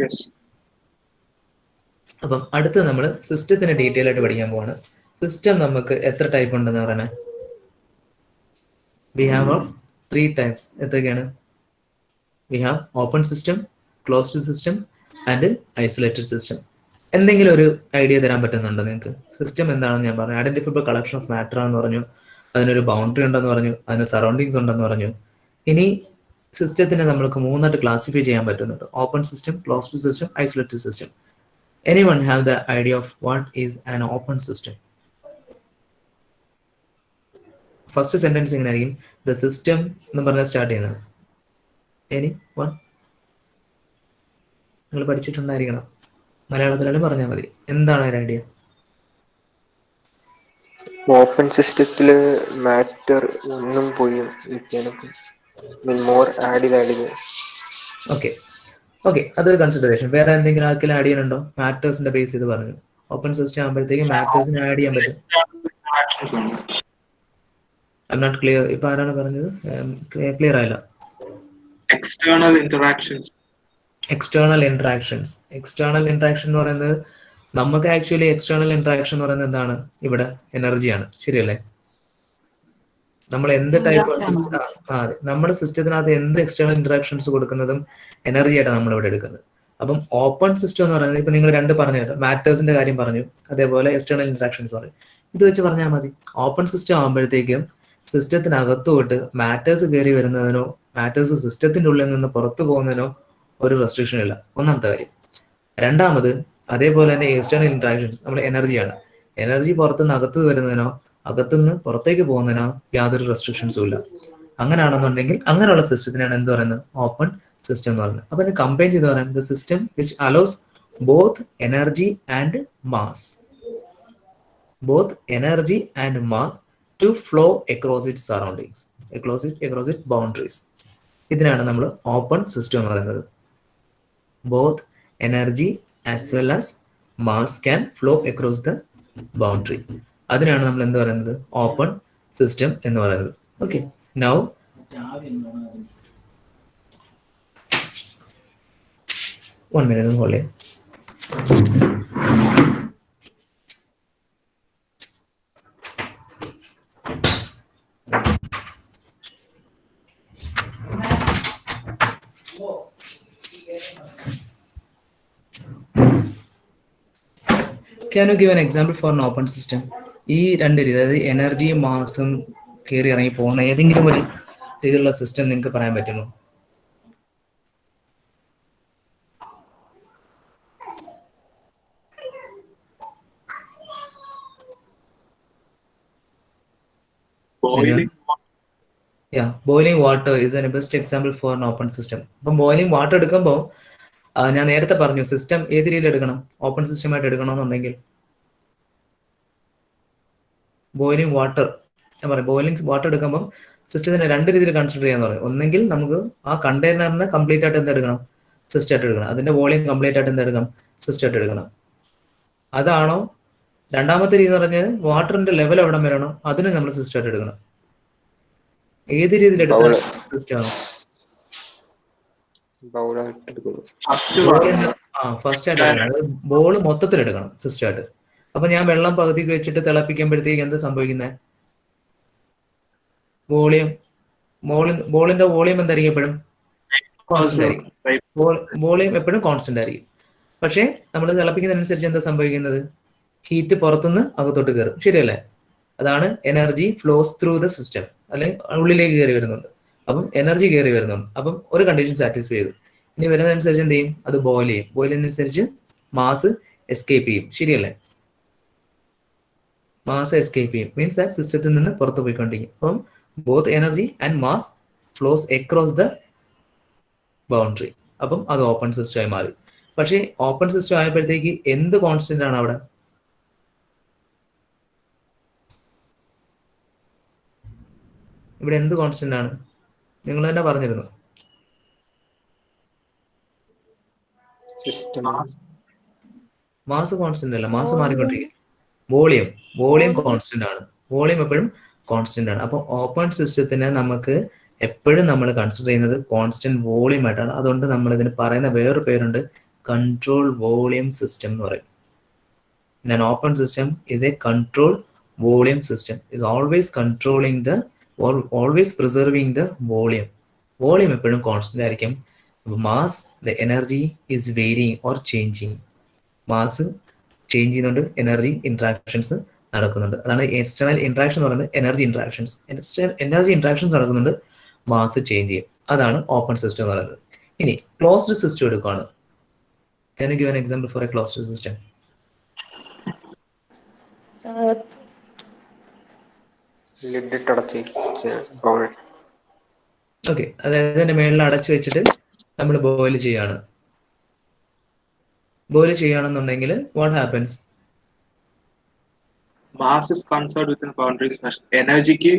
Yes. അപ്പം അടുത്ത് നമ്മൾ സിസ്റ്റത്തിന് ഡീറ്റെയിൽ ആയിട്ട് പഠിക്കാൻ പോവാണ്. സിസ്റ്റം നമുക്ക് എത്ര ടൈപ്പ് ഉണ്ടെന്ന് പറയണേ? We have 3 types. എന്തൊക്കെയാണ്? We have open system, closed system and isolated system. എന്തെങ്കിലും ഒരു ഐഡിയ തരാൻ പറ്റുന്നുണ്ടോ നിങ്ങൾക്ക്? സിസ്റ്റം എന്താണെന്ന് ഞാൻ പറഞ്ഞു. ഐഡന്റിഫൈബിൾ കളക്ഷൻ ഓഫ് മാറ്റർ ആണെന്ന് പറഞ്ഞു, അതിനൊരു ബൗണ്ടറി ഉണ്ടെന്ന് പറഞ്ഞു, അതിന് സറൗണ്ടിങ്സ് ഉണ്ടെന്ന് പറഞ്ഞു. ഇനി സിസ്റ്റത്തിനെ നമുക്ക് 3 ആയിട്ട് ക്ലാസിഫൈ ചെയ്യാൻ പറ്റുന്നുണ്ട്: open system, closed system, isolated system. Anyone have the idea of what is an open system? First sentence എങ്ങനെ ആയിരിക്കും? ദ സിസ്റ്റം എന്ന് പറഞ്ഞാൽ സ്റ്റാർട്ട് ചെയ്യുന്നത്. Any one? നിങ്ങൾ പഠിച്ചിട്ടുണ്ടായിരിക്കണം, മലയാളത്തിലാലും പറഞ്ഞാൽ മതി. എന്താണ് ഒരു ഐഡിയ? ഓപ്പൺ സിസ്റ്റത്തില് മാറ്റർ ഒന്നും പോയി മോർ ആഡ് ചെയ്ത്. ഓക്കെ, അതൊരു കൺസിഡറേഷൻ. വേറെ എന്തെങ്കിലും ആർക്കെങ്കിലും ആഡ് ചെയ്യാനുണ്ടോ? മാറ്റേഴ്സിന്റെ ബേസ് ചെയ്ത് പറഞ്ഞു. ഓപ്പൺ സിസ്റ്റം ആകുമ്പോഴത്തേക്ക് മാറ്റേഴ്സിന് ആഡ് ചെയ്യാൻ പറ്റും. I'm not clear. ഇപ്പൊ ആരാണ് പറഞ്ഞത്? ക്ലിയർ ആയില്ല. എക്സ്റ്റേണൽ ഇന്ററാക്ഷൻസ് എന്ന് പറയുന്നത് നമുക്ക് ആക്ച്വലി എക്സ്റ്റേണൽ ഇന്ററാക്ഷൻ എന്ന് പറയുന്നത് എന്താണ്? ഇവിടെ എനർജിയാണ്, ശരിയല്ലേ? നമ്മൾ എന്ത് ടൈപ്പ് നമ്മുടെ സിസ്റ്റത്തിനകത്ത് എന്ത് എക്സ്റ്റേണൽ ഇന്ററാക്ഷൻസ് കൊടുക്കുന്നതും എനർജി ആയിട്ടാണ് നമ്മൾ ഇവിടെ എടുക്കുന്നത്. അപ്പം ഓപ്പൺ സിസ്റ്റം എന്ന് പറയുന്നത് ഇപ്പൊ നിങ്ങൾ 2 പറഞ്ഞു, മാറ്റേഴ്സിന്റെ കാര്യം പറഞ്ഞു, അതേപോലെ എക്സ്റ്റേണൽ ഇന്ററാക്ഷൻസ് പറഞ്ഞു. ഇത് വെച്ച് പറഞ്ഞാൽ മതി. ഓപ്പൺ സിസ്റ്റം ആകുമ്പോഴത്തേക്കും സിസ്റ്റത്തിനകത്തോട്ട് മാറ്റേഴ്സ് കയറി വരുന്നതിനോ മാറ്റേഴ്സ് സിസ്റ്റത്തിന്റെ ഉള്ളിൽ നിന്ന് പുറത്തു പോകുന്നതിനോ ഒരു റെസ്ട്രിക്ഷൻ ഇല്ല. ഒന്നാമത്തെ കാര്യം. രണ്ടാമത്, അതേപോലെ തന്നെ എക്സ്റ്റേണൽ ഇന്ററാക്ഷൻസ് നമ്മൾ എനർജിയാണ്. എനർജി പുറത്തുനിന്ന് അകത്ത് വരുന്നതിനോ അകത്തുനിന്ന് പുറത്തേക്ക് പോകുന്നതിനോ യാതൊരു റെസ്ട്രിക്ഷൻസും ഇല്ല. അങ്ങനെയാണെന്നുണ്ടെങ്കിൽ അങ്ങനെയുള്ള സിസ്റ്റത്തിനാണ് എന്ത് പറയുന്നത്? ഓപ്പൺ സിസ്റ്റം എന്ന് പറയുന്നത്. അപ്പൊ കമ്പൈൻ ചെയ്ത് പറയുന്നത് the system which allows both energy and mass to flow across it surroundings, across it boundaries. ഇതിനാണ് നമ്മൾ ഓപ്പൺ സിസ്റ്റം എന്ന് പറയുന്നത്. Both energy as well as mass can flow across the boundary. അതിനാണ് നമ്മൾ എന്ത് പറയുന്നത്? ഓപ്പൺ സിസ്റ്റം എന്ന് പറയുന്നത്. Okay, now one minute hold it. Can you give an example for an open system? ഈ രണ്ട് രീതി, അതായത് എനർജിയും മാസും കയറി ഇറങ്ങി പോകുന്ന ഏതെങ്കിലും ഒരു രീതിയിലുള്ള സിസ്റ്റം നിങ്ങൾക്ക് പറയാൻ പറ്റുമോ? Boiling water is A best example for an open system. അപ്പം ബോയിലിംഗ് വാട്ടർ എടുക്കുമ്പോൾ ഞാൻ നേരത്തെ പറഞ്ഞു സിസ്റ്റം ഏത് രീതിയിൽ എടുക്കണം? ഓപ്പൺ സിസ്റ്റമായിട്ട് എടുക്കണമെന്നുണ്ടെങ്കിൽ ബോയിലിംഗ് വാട്ടർ, ഞാൻ പറയും ബോയിലിംഗ് വാട്ടർ എടുക്കുമ്പോൾ സിസ്റ്റത്തിനെ രണ്ട് രീതിയിൽ കൺസിഡർ ചെയ്യാന്ന് പറയും. ഒന്നെങ്കിൽ നമുക്ക് ആ കണ്ടെയ്നറിനെ കംപ്ലീറ്റ് ആയിട്ട് എന്തെടുക്കണം? സിസ്റ്റം ആയിട്ട് എടുക്കണം. അതിന്റെ വോളിയം കംപ്ലീറ്റ് ആയിട്ട് എന്തെടുക്കണം? സിസ്റ്റം ആയിട്ട് എടുക്കണം. അതാണോ? രണ്ടാമത്തെ രീതി എന്ന് പറഞ്ഞാൽ വാട്ടറിന്റെ ലെവൽ എവിടെ വരണോ അതിന് നമ്മൾ സിസ്റ്റം ആയിട്ട് എടുക്കണം. ഏത് രീതിയിൽ എടുത്താൽ സിസ്റ്റം ആണോ? ഫസ്റ്റ് ആയിട്ട് എടുക്കണം. ബോൾ മൊത്തത്തിൽ എടുക്കണം സിസ്റ്റം ആയിട്ട്. അപ്പൊ ഞാൻ വെള്ളം പകുതിക്ക് വെച്ചിട്ട് തിളപ്പിക്കുമ്പോഴത്തേക്ക് എന്താ സംഭവിക്കുന്നത്? ബോളിന്റെ വോളിയം എന്തായിരിക്കും? എപ്പോഴും കോൺസ്റ്റന്റ് ആയിരിക്കും. വോളിയം എപ്പോഴും കോൺസ്റ്റന്റ് ആയിരിക്കും. പക്ഷെ നമ്മൾ തിളപ്പിക്കുന്നതിനനുസരിച്ച് എന്താ സംഭവിക്കുന്നത്? ഹീറ്റ് പുറത്തുനിന്ന് അകത്തോട്ട് കയറും. ശരിയല്ലേ? അതാണ് energy flows through the system, അല്ലെങ്കിൽ ഉള്ളിലേക്ക് കയറി വരുന്നുണ്ട്. അപ്പം എനർജി കയറി വരുന്നുണ്ട്. അപ്പം ഒരു കണ്ടീഷൻ സാറ്റിസ്ഫൈ ചെയ്തു. ഇനി വരുന്നതനുസരിച്ച് എന്ത് ചെയ്യും? അത് ബോയിൽ ചെയ്യും. ബോയിലിനനുസരിച്ച് മാസ് എസ്കേപ്പ് ചെയ്യും. ശരിയല്ലേ? മാസ് എസ്കേപ്പ് ചെയ്യും മീൻസ് ആ സിസ്റ്റത്തിൽ നിന്ന് പുറത്തു പോയിക്കൊണ്ടിരിക്കും. അപ്പം both energy and mass flows across the boundary. അപ്പം അത് ഓപ്പൺ സിസ്റ്റം ആയി മാറി. പക്ഷേ ഓപ്പൺ സിസ്റ്റം ആയപ്പോഴത്തേക്ക് എന്ത് കോൺസ്റ്റന്റ് ആണ് അവിടെ? ഇവിടെ എന്ത് കോൺസ്റ്റന്റ് ആണ്? നിങ്ങൾ തന്നെ പറഞ്ഞിരുന്നു. മാസ് കോൺസ്റ്റന്റ് അല്ല, മാസ് മാറിക്കൊണ്ടിരിക്കും. വോളിയം കോൺസ്റ്റന്റ് ആണ്. വോളിയം എപ്പോഴും കോൺസ്റ്റന്റ് ആണ്. അപ്പൊ ഓപ്പൺ സിസ്റ്റത്തിനെ നമുക്ക് എപ്പോഴും നമ്മൾ കൺസിഡർ ചെയ്യുന്നത് കോൺസ്റ്റന്റ് വോളിയം ആയിട്ടാണ്. അതുകൊണ്ട് നമ്മൾ ഇതിന് പറയുന്ന വേറൊരു പേരുണ്ട്, കൺട്രോൾ വോളിയം സിസ്റ്റം എന്ന് പറയും. An open system is a control volume system. Is always controlling the or always preserving the volume. Volume എപ്പോഴും കോൺസ്റ്റന്റ് ആയിരിക്കും. Mass the energy is varying or changing. Mass change ചെയ്യുന്നുണ്ട്, energy interactions നടക്കുന്നുണ്ട്. അതാണ് external interaction എന്ന് പറയുന്നത്. Energy interactions നടക്കുന്നുണ്ട്, mass change ചെയ്യും. അതാണ് ഓപ്പൺ സിസ്റ്റം എന്ന് പറയുന്നത്. ഇനി ക്ലോസ്ഡ് സിസ്റ്റം എടുക്കുകയാണ്. Can you give an example for a closed system? Okay, അതായത് അതിന്റെ മേളിൽ അടച്ചു വെച്ചിട്ട് നമ്മൾ ബോയിൽ ചെയ്യാണ്. ബോയിൽ ചെയ്യുകയാണെന്നുണ്ടെങ്കിൽ what happens? Mass is conserved within boundaries, എനർജിക്ക്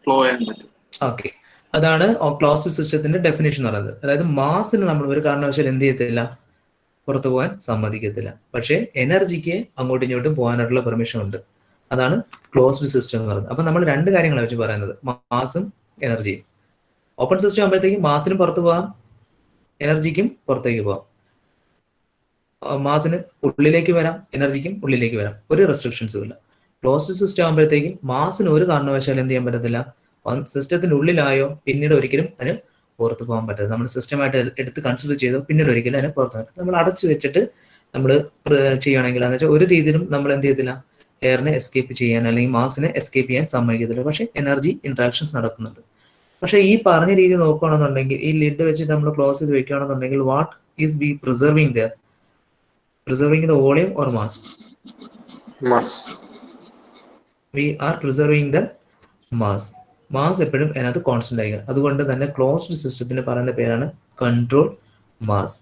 ഫ്ലോ ചെയ്യാൻ പറ്റും. ഓക്കെ, അതാണ് ക്ലോസ്ഡ് സിസ്റ്റത്തിന്റെ ഡെഫിനേഷൻ എന്ന് പറയുന്നത്. അതായത് മാസിന് നമ്മൾ ഒരു കാരണവശാലും എന്ത് ചെയ്യത്തില്ല? പുറത്തു പോകാൻ സമ്മതിക്കത്തില്ല. പക്ഷേ എനർജിക്ക് അങ്ങോട്ടും ഇങ്ങോട്ടും പോകാനായിട്ടുള്ള പെർമിഷൻ ഉണ്ട്. അതാണ് ക്ലോസ്ഡ് സിസ്റ്റം എന്ന് പറയുന്നത്. അപ്പൊ നമ്മൾ രണ്ട് കാര്യങ്ങളാണ് വെച്ച് പറയുന്നത്, മാസും എനർജിയും. ഓപ്പൺ സിസ്റ്റം ആകുമ്പോഴത്തേക്കും മാസിനും പുറത്തു പോകാം, എനർജിക്കും പുറത്തേക്ക് പോകാം. മാസിന് ഉള്ളിലേക്ക് വരാം, എനർജിക്കും ഉള്ളിലേക്ക് വരാം. ഒരു റെസ്ട്രിക്ഷൻസും ഇല്ല. ക്ലോസ്ഡ് സിസ്റ്റം ആകുമ്പോഴത്തേക്കും മാസിന് ഒരു കാരണവശാലും എന്ത് ചെയ്യാൻ പറ്റത്തില്ല? സിസ്റ്റത്തിന്റെ ഉള്ളിലായോ പിന്നീട് ഒരിക്കലും അതിന് പുറത്ത് പോകാൻ പറ്റത്തില്ല. നമ്മൾ സിസ്റ്റമായിട്ട് എടുത്ത് കൺസിഡർ ചെയ്തോ പിന്നീട് ഒരിക്കലും അതിന് പുറത്ത് പോകാൻ. നമ്മൾ അടച്ചു വെച്ചിട്ട് നമ്മൾ ചെയ്യുകയാണെങ്കിൽ എന്ന് വെച്ചാൽ ഒരു രീതിയിലും നമ്മൾ എന്ത് ചെയ്യത്തില്ല? എയറിനെ എസ്കേപ്പ് ചെയ്യാൻ അല്ലെങ്കിൽ മാസിനെ എസ്കേപ്പ് ചെയ്യാൻ സമ്മതിക്കത്തില്ല. പക്ഷെ എനർജി ഇന്ററാക്ഷൻസ് നടക്കുന്നുണ്ട്. പക്ഷെ ഈ പറഞ്ഞ രീതി നോക്കുകയാണെന്നുണ്ടെങ്കിൽ ഈ ലിഡ് വെച്ചിട്ട് നമ്മൾ ക്ലോസ് ചെയ്ത് വെക്കുകയാണെന്നുണ്ടെങ്കിൽ what is be preserving there? Preserving the volume or mass? Mass. We are preserving the mass. Mass എപ്പോഴും അതിനകത്ത് കോൺസ്റ്റന്റ് ആയിരിക്കും. അതുകൊണ്ട് തന്നെ ക്ലോസ്ഡ് സിസ്റ്റത്തിന് പറയുന്ന പേരാണ് കൺട്രോൾ മാസ്.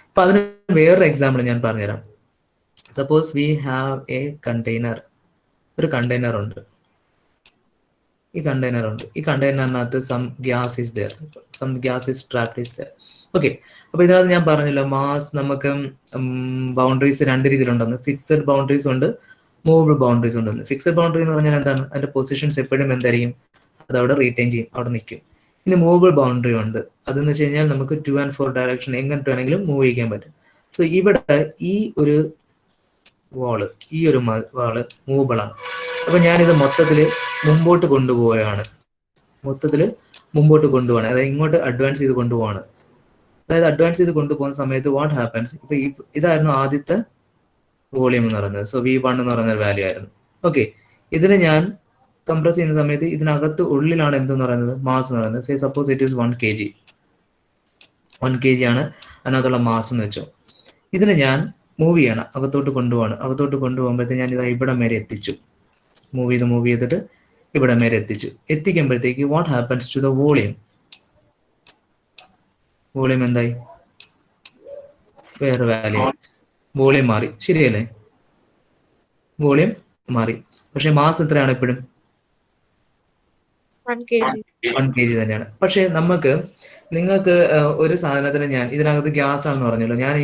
അപ്പൊ അതിന് വേറൊരു എക്സാമ്പിൾ ഞാൻ പറഞ്ഞുതരാം. Suppose we have a container. ഒരു കണ്ടെയ്നർ ഉണ്ട്. ഈ കണ്ടെയ്നറിനകത്ത് some gas is there, some gas is trapped is there. Okay, അപ്പൊ ഇതിനകത്ത് ഞാൻ പറഞ്ഞല്ലോ മാസ് നമുക്ക് ബൗണ്ടറീസ് രണ്ട് രീതിയിലുണ്ടെന്ന്. ഫിക്സഡ് ബൗണ്ടറീസ് ഉണ്ട്, മൂവബിൾ ബൗണ്ടറീസ് ഉണ്ടെന്ന്. ഫിക്സഡ് ബൗണ്ടറി എന്ന് പറഞ്ഞാൽ എന്താണ്? അതിന്റെ പൊസിഷൻസ് എപ്പോഴും എന്തായിരിക്കും? അത് അവിടെ റീറ്റെയിൻ ചെയ്യും, അവിടെ നിൽക്കും. ഇനി മൂവബിൾ ബൗണ്ടറി ഉണ്ട്. അതെന്ന് വെച്ച് കഴിഞ്ഞാൽ നമുക്ക് 2 and 4 ഡയറക്ഷൻ എങ്ങോട്ട് വേണമെങ്കിലും മൂവ് ചെയ്യിക്കാൻ പറ്റും. സോ ഇവിടെ ഈ ഒരു വാള് മൂവബിൾ ആണ്. അപ്പൊ ഞാനിത് മൊത്തത്തില് മുമ്പോട്ട് കൊണ്ടുപോവുകയാണ്. അതായത് ഇങ്ങോട്ട് അഡ്വാൻസ് ചെയ്ത് കൊണ്ടുപോവാണ്. അതായത് അഡ്വാൻസ് ചെയ്ത് കൊണ്ടുപോകുന്ന സമയത്ത് വാട്ട് ഹാപ്പൻസ്? ഇപ്പൊ ഇതായിരുന്നു ആദ്യത്തെ വോളിയം എന്ന് പറയുന്നത്. സോ V1 എന്ന് പറയുന്ന വാല്യൂ ആയിരുന്നു. ഓക്കെ, ഇതിന് ഞാൻ കംപ്രസ് ചെയ്യുന്ന സമയത്ത് ഇതിനകത്ത് ഉള്ളിലാണ് എന്തെന്ന് പറയുന്നത്? മാസ് എന്ന് പറയുന്നത്. Say suppose it is 1 kg. 1 kg ആണ് അതിനകത്തുള്ള മാസ് എന്ന് വെച്ചോ. ഇതിന് ഞാൻ മൂവ് ചെയ്യണം, അകത്തോട്ട് കൊണ്ടുപോകുമ്പോഴത്തേക്ക് ഞാൻ ഇതാ ഇവിടെ മേലെ എത്തിച്ചു. മൂവ് ചെയ്തിട്ട് ഇവിടെ മേലെ എത്തിക്കുമ്പോഴത്തേക്ക് what happens to the volume? Volume എന്തായി? വേറെ വാല്യൂ. വോളിയം മാറി, ശരിയല്ലേ? വോളിയം മാറി. പക്ഷെ മാസ് എത്രയാണ്? എപ്പോഴും 1 kg. 1 kg തന്നെയാണ്. പക്ഷെ നിങ്ങൾക്ക് ഒരു സാധനത്തിന് ഞാൻ ഇതിനകത്ത് ഗ്യാസ് ആണെന്ന് പറഞ്ഞല്ലോ, ഞാൻ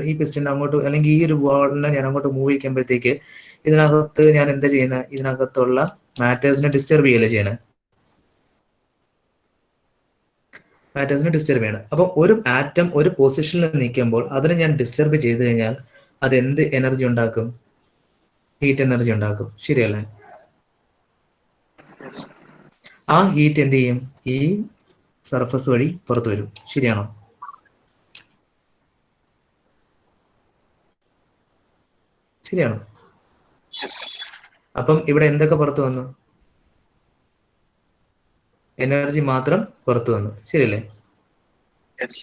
ഈ പിസ്റ്റൺ അങ്ങോട്ട് അല്ലെങ്കിൽ ഈ ഒരു ബോളിനെ ഞാൻ അങ്ങോട്ട് മൂവ് ചെയ്യിക്കുമ്പോഴത്തേക്ക് ഇതിനകത്ത് ഞാൻ എന്താ ചെയ്യുന്നത്? ഇതിനകത്തുള്ള മാറ്റേഴ്സിനെ ഡിസ്റ്റർബ് ചെയ്യല്ലേ ചെയ്യണേ? അപ്പൊ ഒരു ആറ്റം ഒരു പൊസിഷനിൽ നിൽക്കുമ്പോൾ അതിനെ ഞാൻ ഡിസ്റ്റർബ് ചെയ്ത് കഴിഞ്ഞാൽ അത് എന്ത് എനർജി ഉണ്ടാക്കും? ഹീറ്റ് എനർജി ഉണ്ടാക്കും, ശരിയല്ലേ? ആ ഹീറ്റ് എന്ത് ചെയ്യും? ഈ സർഫസ് വഴി പുറത്തു വരും, ശരിയാണോ? അപ്പം ഇവിടെ എന്തൊക്കെ പുറത്തു വന്നു? എനർജി മാത്രം പുറത്തു വന്നു, ശരിയല്ലേ?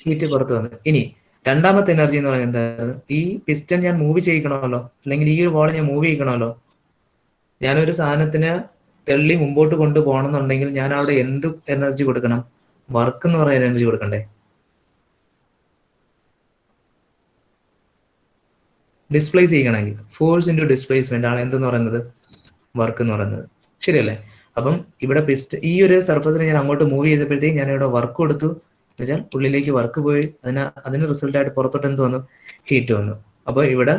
ഹീറ്റ് പുറത്തു വന്നു. ഇനി രണ്ടാമത്തെ എനർജി എന്ന് പറയുന്നത് എന്താണ്? ഈ പിസ്റ്റൺ ഞാൻ മൂവ് ചെയ്യിക്കണമല്ലോ, അല്ലെങ്കിൽ ഈ ഒരു ബോൾ ഞാൻ മൂവ് ചെയ്യിക്കണമല്ലോ. ഞാനൊരു സാധനത്തിന് തള്ളി മുമ്പോട്ട് കൊണ്ടുപോകണമെന്നുണ്ടെങ്കിൽ ഞാൻ അവിടെ എന്ത് എനർജി കൊടുക്കണം? വർക്ക് എന്ന് പറയുന്ന എനർജി കൊടുക്കണ്ടേ? ഡിസ്പ്ലേസ് ചെയ്യണമെങ്കിൽ ഫോഴ്സ് ഇൻറ്റു ഡിസ്പ്ലേസ്മെന്റ് ആണ് എന്തെന്ന് പറയുന്നത്? വർക്ക് എന്ന് പറയുന്നത്, ശരിയല്ലേ? അപ്പം ഇവിടെ ഈ ഒരു സർഫസിനെ ഞാൻ അങ്ങോട്ട് മൂവ് ചെയ്തപ്പോഴത്തേക്ക് ഞാൻ ഇവിടെ വർക്ക് കൊടുത്തു എന്ന് വെച്ചാൽ ഉള്ളിലേക്ക് വർക്ക് പോയി, അതിന് റിസൾട്ട് ആയിട്ട് പുറത്തോട്ട് എന്ത് വന്നു? ഹീറ്റ് വന്നു. അപ്പൊ ഇവിടെ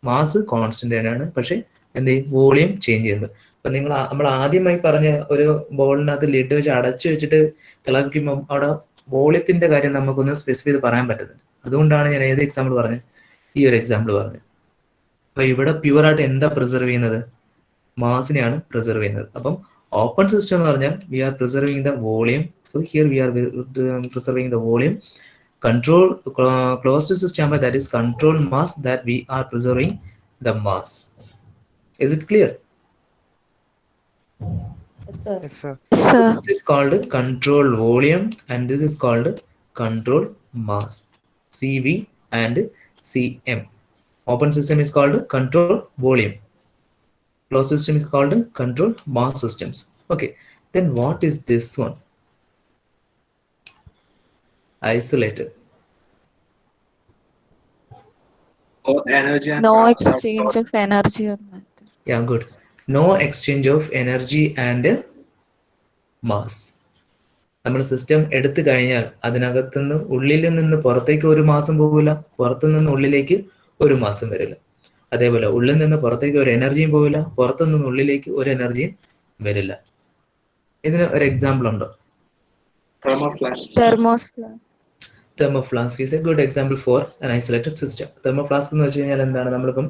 മാസ് കോൺസ്റ്റന്റ് തന്നെയാണ്, പക്ഷെ എന്ത് ചെയ്യും? വോളിയം ചേഞ്ച് ചെയ്യുന്നത്. അപ്പൊ നമ്മൾ ആദ്യമായി പറഞ്ഞ ഒരു ബോളിനകത്ത് ലിഡ് വെച്ച് അടച്ചു വെച്ചിട്ട് തിളപ്പിക്കുമ്പോൾ അവിടെ വോളിയത്തിന്റെ കാര്യം നമുക്കൊന്ന് സ്പെസിഫൈ ചെയ്ത് പറയാൻ പറ്റുന്നുണ്ട്. അതുകൊണ്ടാണ് ഞാൻ ഏത് എക്സാമ്പിൾ പറഞ്ഞത്? ഈ ഒരു എക്സാമ്പിൾ പറഞ്ഞു. അപ്പൊ ഇവിടെ പ്യുവർ ആയിട്ട് എന്താ പ്രിസർവ് ചെയ്യുന്നത്? മാസിനെയാണ് പ്രിസർവ് ചെയ്യുന്നത്. അപ്പം ഓപ്പൺ സിസ്റ്റം എന്ന് പറഞ്ഞാൽ we are preserving the volume. So here we are preserving the volume. Control closed system, that is control mass, that we are preserving the mass. Is it clear? Yes, sir. Yes, sir. This is called control volume and this is called control mass, CV and CM. Open system is called control volume. Closed system is called control mass systems. Okay, then what is this one? Isolated. Or energy and No transfer of exchange of energy or matter. Yeah, good. No exchange of energy and mass. നമ്മൾ system എടുത്തു കഴിഞ്ഞാൽ അതിനകത്തുനിന്ന് ഉള്ളിൽ നിന്ന് പുറത്തേക്ക് ഒരു മാസം പോകില്ല, പുറത്തു നിന്ന് ഉള്ളിലേക്ക് ഒരു മാസം വരില്ല. അതേപോലെ ഉള്ളിൽ നിന്ന് പുറത്തേക്ക് ഒരു എനർജിയും പോകില്ല, പുറത്തു നിന്ന് ഉള്ളിലേക്ക് ഒരു എനർജിയും വരില്ല. ഇതിന് ഒരു എക്സാമ്പിൾ ഉണ്ടോ? thermoflask. Thermoflask is a good example for an isolated system. Thermoflask എന്ന് വെച്ച് കഴിഞ്ഞാൽ എന്താണ്? നമ്മളിപ്പം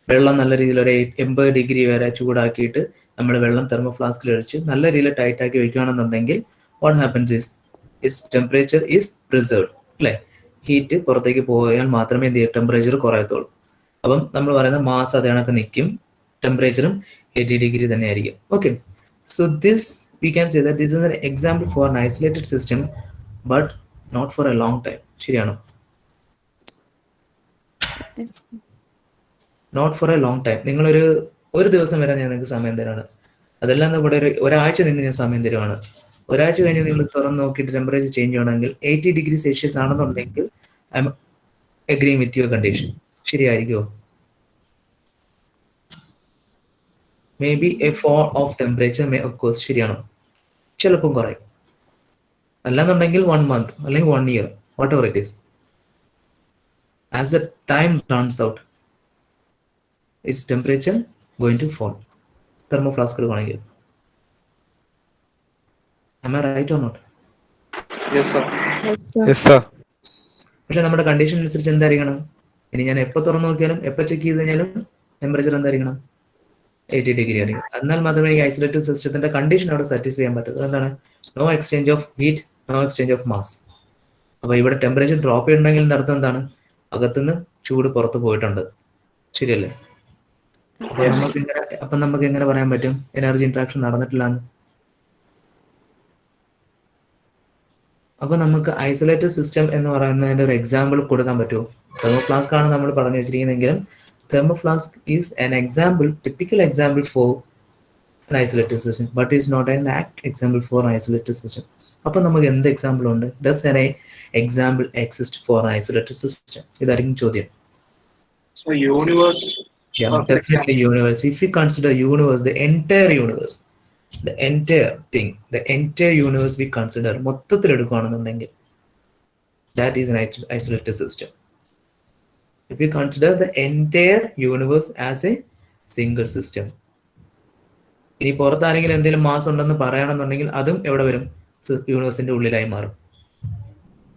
വെള്ളം നല്ല രീതിയിൽ ഒരു 80 ഡിഗ്രി വരെ ചൂടാക്കിയിട്ട് നമ്മൾ വെള്ളം തെർമോഫ്ലാസ്കിൽ ഒഴിച്ച് നല്ല രീതിയിൽ ടൈറ്റ് ആക്കി വെക്കുകയാണെന്നുണ്ടെങ്കിൽ what happens is its temperature is preserved, അല്ലേ? ഹീറ്റ് പുറത്തേക്ക് പോയാൽ മാത്രമേ എന്ത് ചെയ്യും? ടെമ്പറേച്ചർ കുറയത്തുള്ളൂ. അപ്പം നമ്മൾ പറയുന്ന മാസ് അത് കണക്ക് നിൽക്കും, ടെമ്പറേച്ചറും 80 ഡിഗ്രി തന്നെ ആയിരിക്കും. Okay, so this we can say that this is an example for an isolated system but not for a long time. ശരിയാണോ? Yes, sir. Not for a long time. നിങ്ങളൊരു ദിവസം വരെ ഞാൻ നിങ്ങൾക്ക് സമയം തരാണ്. അതെല്ലാം ഇവിടെ ഒരാഴ്ച നിങ്ങൾക്ക് ഞാൻ സമയം തരുവാണ്. ഒരാഴ്ച കഴിഞ്ഞ് നിങ്ങൾ തുറന്ന് നോക്കിയിട്ട് ടെമ്പറേച്ചർ ചേഞ്ച് ചെയ്യണമെങ്കിൽ 80 ഡിഗ്രി സെൽഷ്യസ് ആണെന്നുണ്ടെങ്കിൽ I am agreeing with your condition. ശരിയായിരിക്കുമോ? May be a fall of temperature may of course. ശരിയാണോ? ചിലപ്പം കുറയും. അല്ലാന്നുണ്ടെങ്കിൽ 1 month അല്ലെങ്കിൽ 1 year, whatever it is, as the time turns out its temperature going to fall. Thermoflask എടുക്കുകയാണെങ്കിൽ. Am I right or not? Yes, sir. Yes, sir. Yes, sir. പക്ഷെ നമ്മുടെ condition അനുസരിച്ച് എന്തായിരിക്കണം? ഇനി ഞാൻ എപ്പോൾ തുറന്നു നോക്കിയാലും എപ്പോൾ ചെക്ക് ചെയ്ത് കഴിഞ്ഞാലും ടെമ്പറേച്ചർ എന്തായിരിക്കണം? 80 ഡിഗ്രി ആയിരിക്കും. എന്നാൽ മാത്രമേ ഈ ഐസൊലേറ്റഡ് സിസ്റ്റത്തിന്റെ കണ്ടീഷൻ അവിടെ സാറ്റിസ്ഫൈ ചെയ്യാൻ പറ്റൂ. എന്താണ്? No exchange of heat, no exchange of mass. അപ്പൊ ഇവിടെ ടെമ്പറേച്ചർ ഡ്രോപ്പ് ചെയ്തിട്ടുണ്ടെങ്കിൽ അർത്ഥം എന്താണ്? അകത്തുനിന്ന് ചൂട് പുറത്ത് പോയിട്ടുണ്ട്. ശരിയല്ലേ? അപ്പൊ നമുക്ക് എങ്ങനെ പറയാൻ പറ്റും എനർജി ഇന്ററാക്ഷൻ നടന്നിട്ടില്ല എന്ന്? അപ്പൊ നമുക്ക് ഐസൊലേറ്റഡ് സിസ്റ്റം എന്ന് പറയുന്നതിന്റെ ഒരു എക്സാമ്പിൾ കൊടുക്കാൻ പറ്റുമോ? തെർമോഫ്ലാസ്ക് ആണ് നമ്മൾ പറഞ്ഞു വെച്ചിരിക്കുന്നെങ്കിലും തെർമോഫ്ലാസ്ക് is an example, typical example for an isolated system, but is not an act example for an isolated system. അപ്പൊ നമുക്ക് എന്ത് എക്സാമ്പിൾ ഉണ്ട്? Does an example exist for an isolated system? ഇതായിരിക്കും ചോദ്യം. So universe. Yeah, definitely universe. If you consider universe, the entire universe, the entire thing, the entire universe we consider മൊത്തത്തിൽ എടുക്കുകയാണെന്നുണ്ടെങ്കിൽ that is an isolated system. If you consider the entire universe as a single system. ഇനി പുറത്താരെങ്കിലും എന്തെങ്കിലും mass ഉണ്ടെന്ന് പറയണമെന്നുണ്ടെങ്കിൽ അതും എവിടെ വരും? യൂണിവേഴ്സിന്റെ ഉള്ളിലായി മാറും.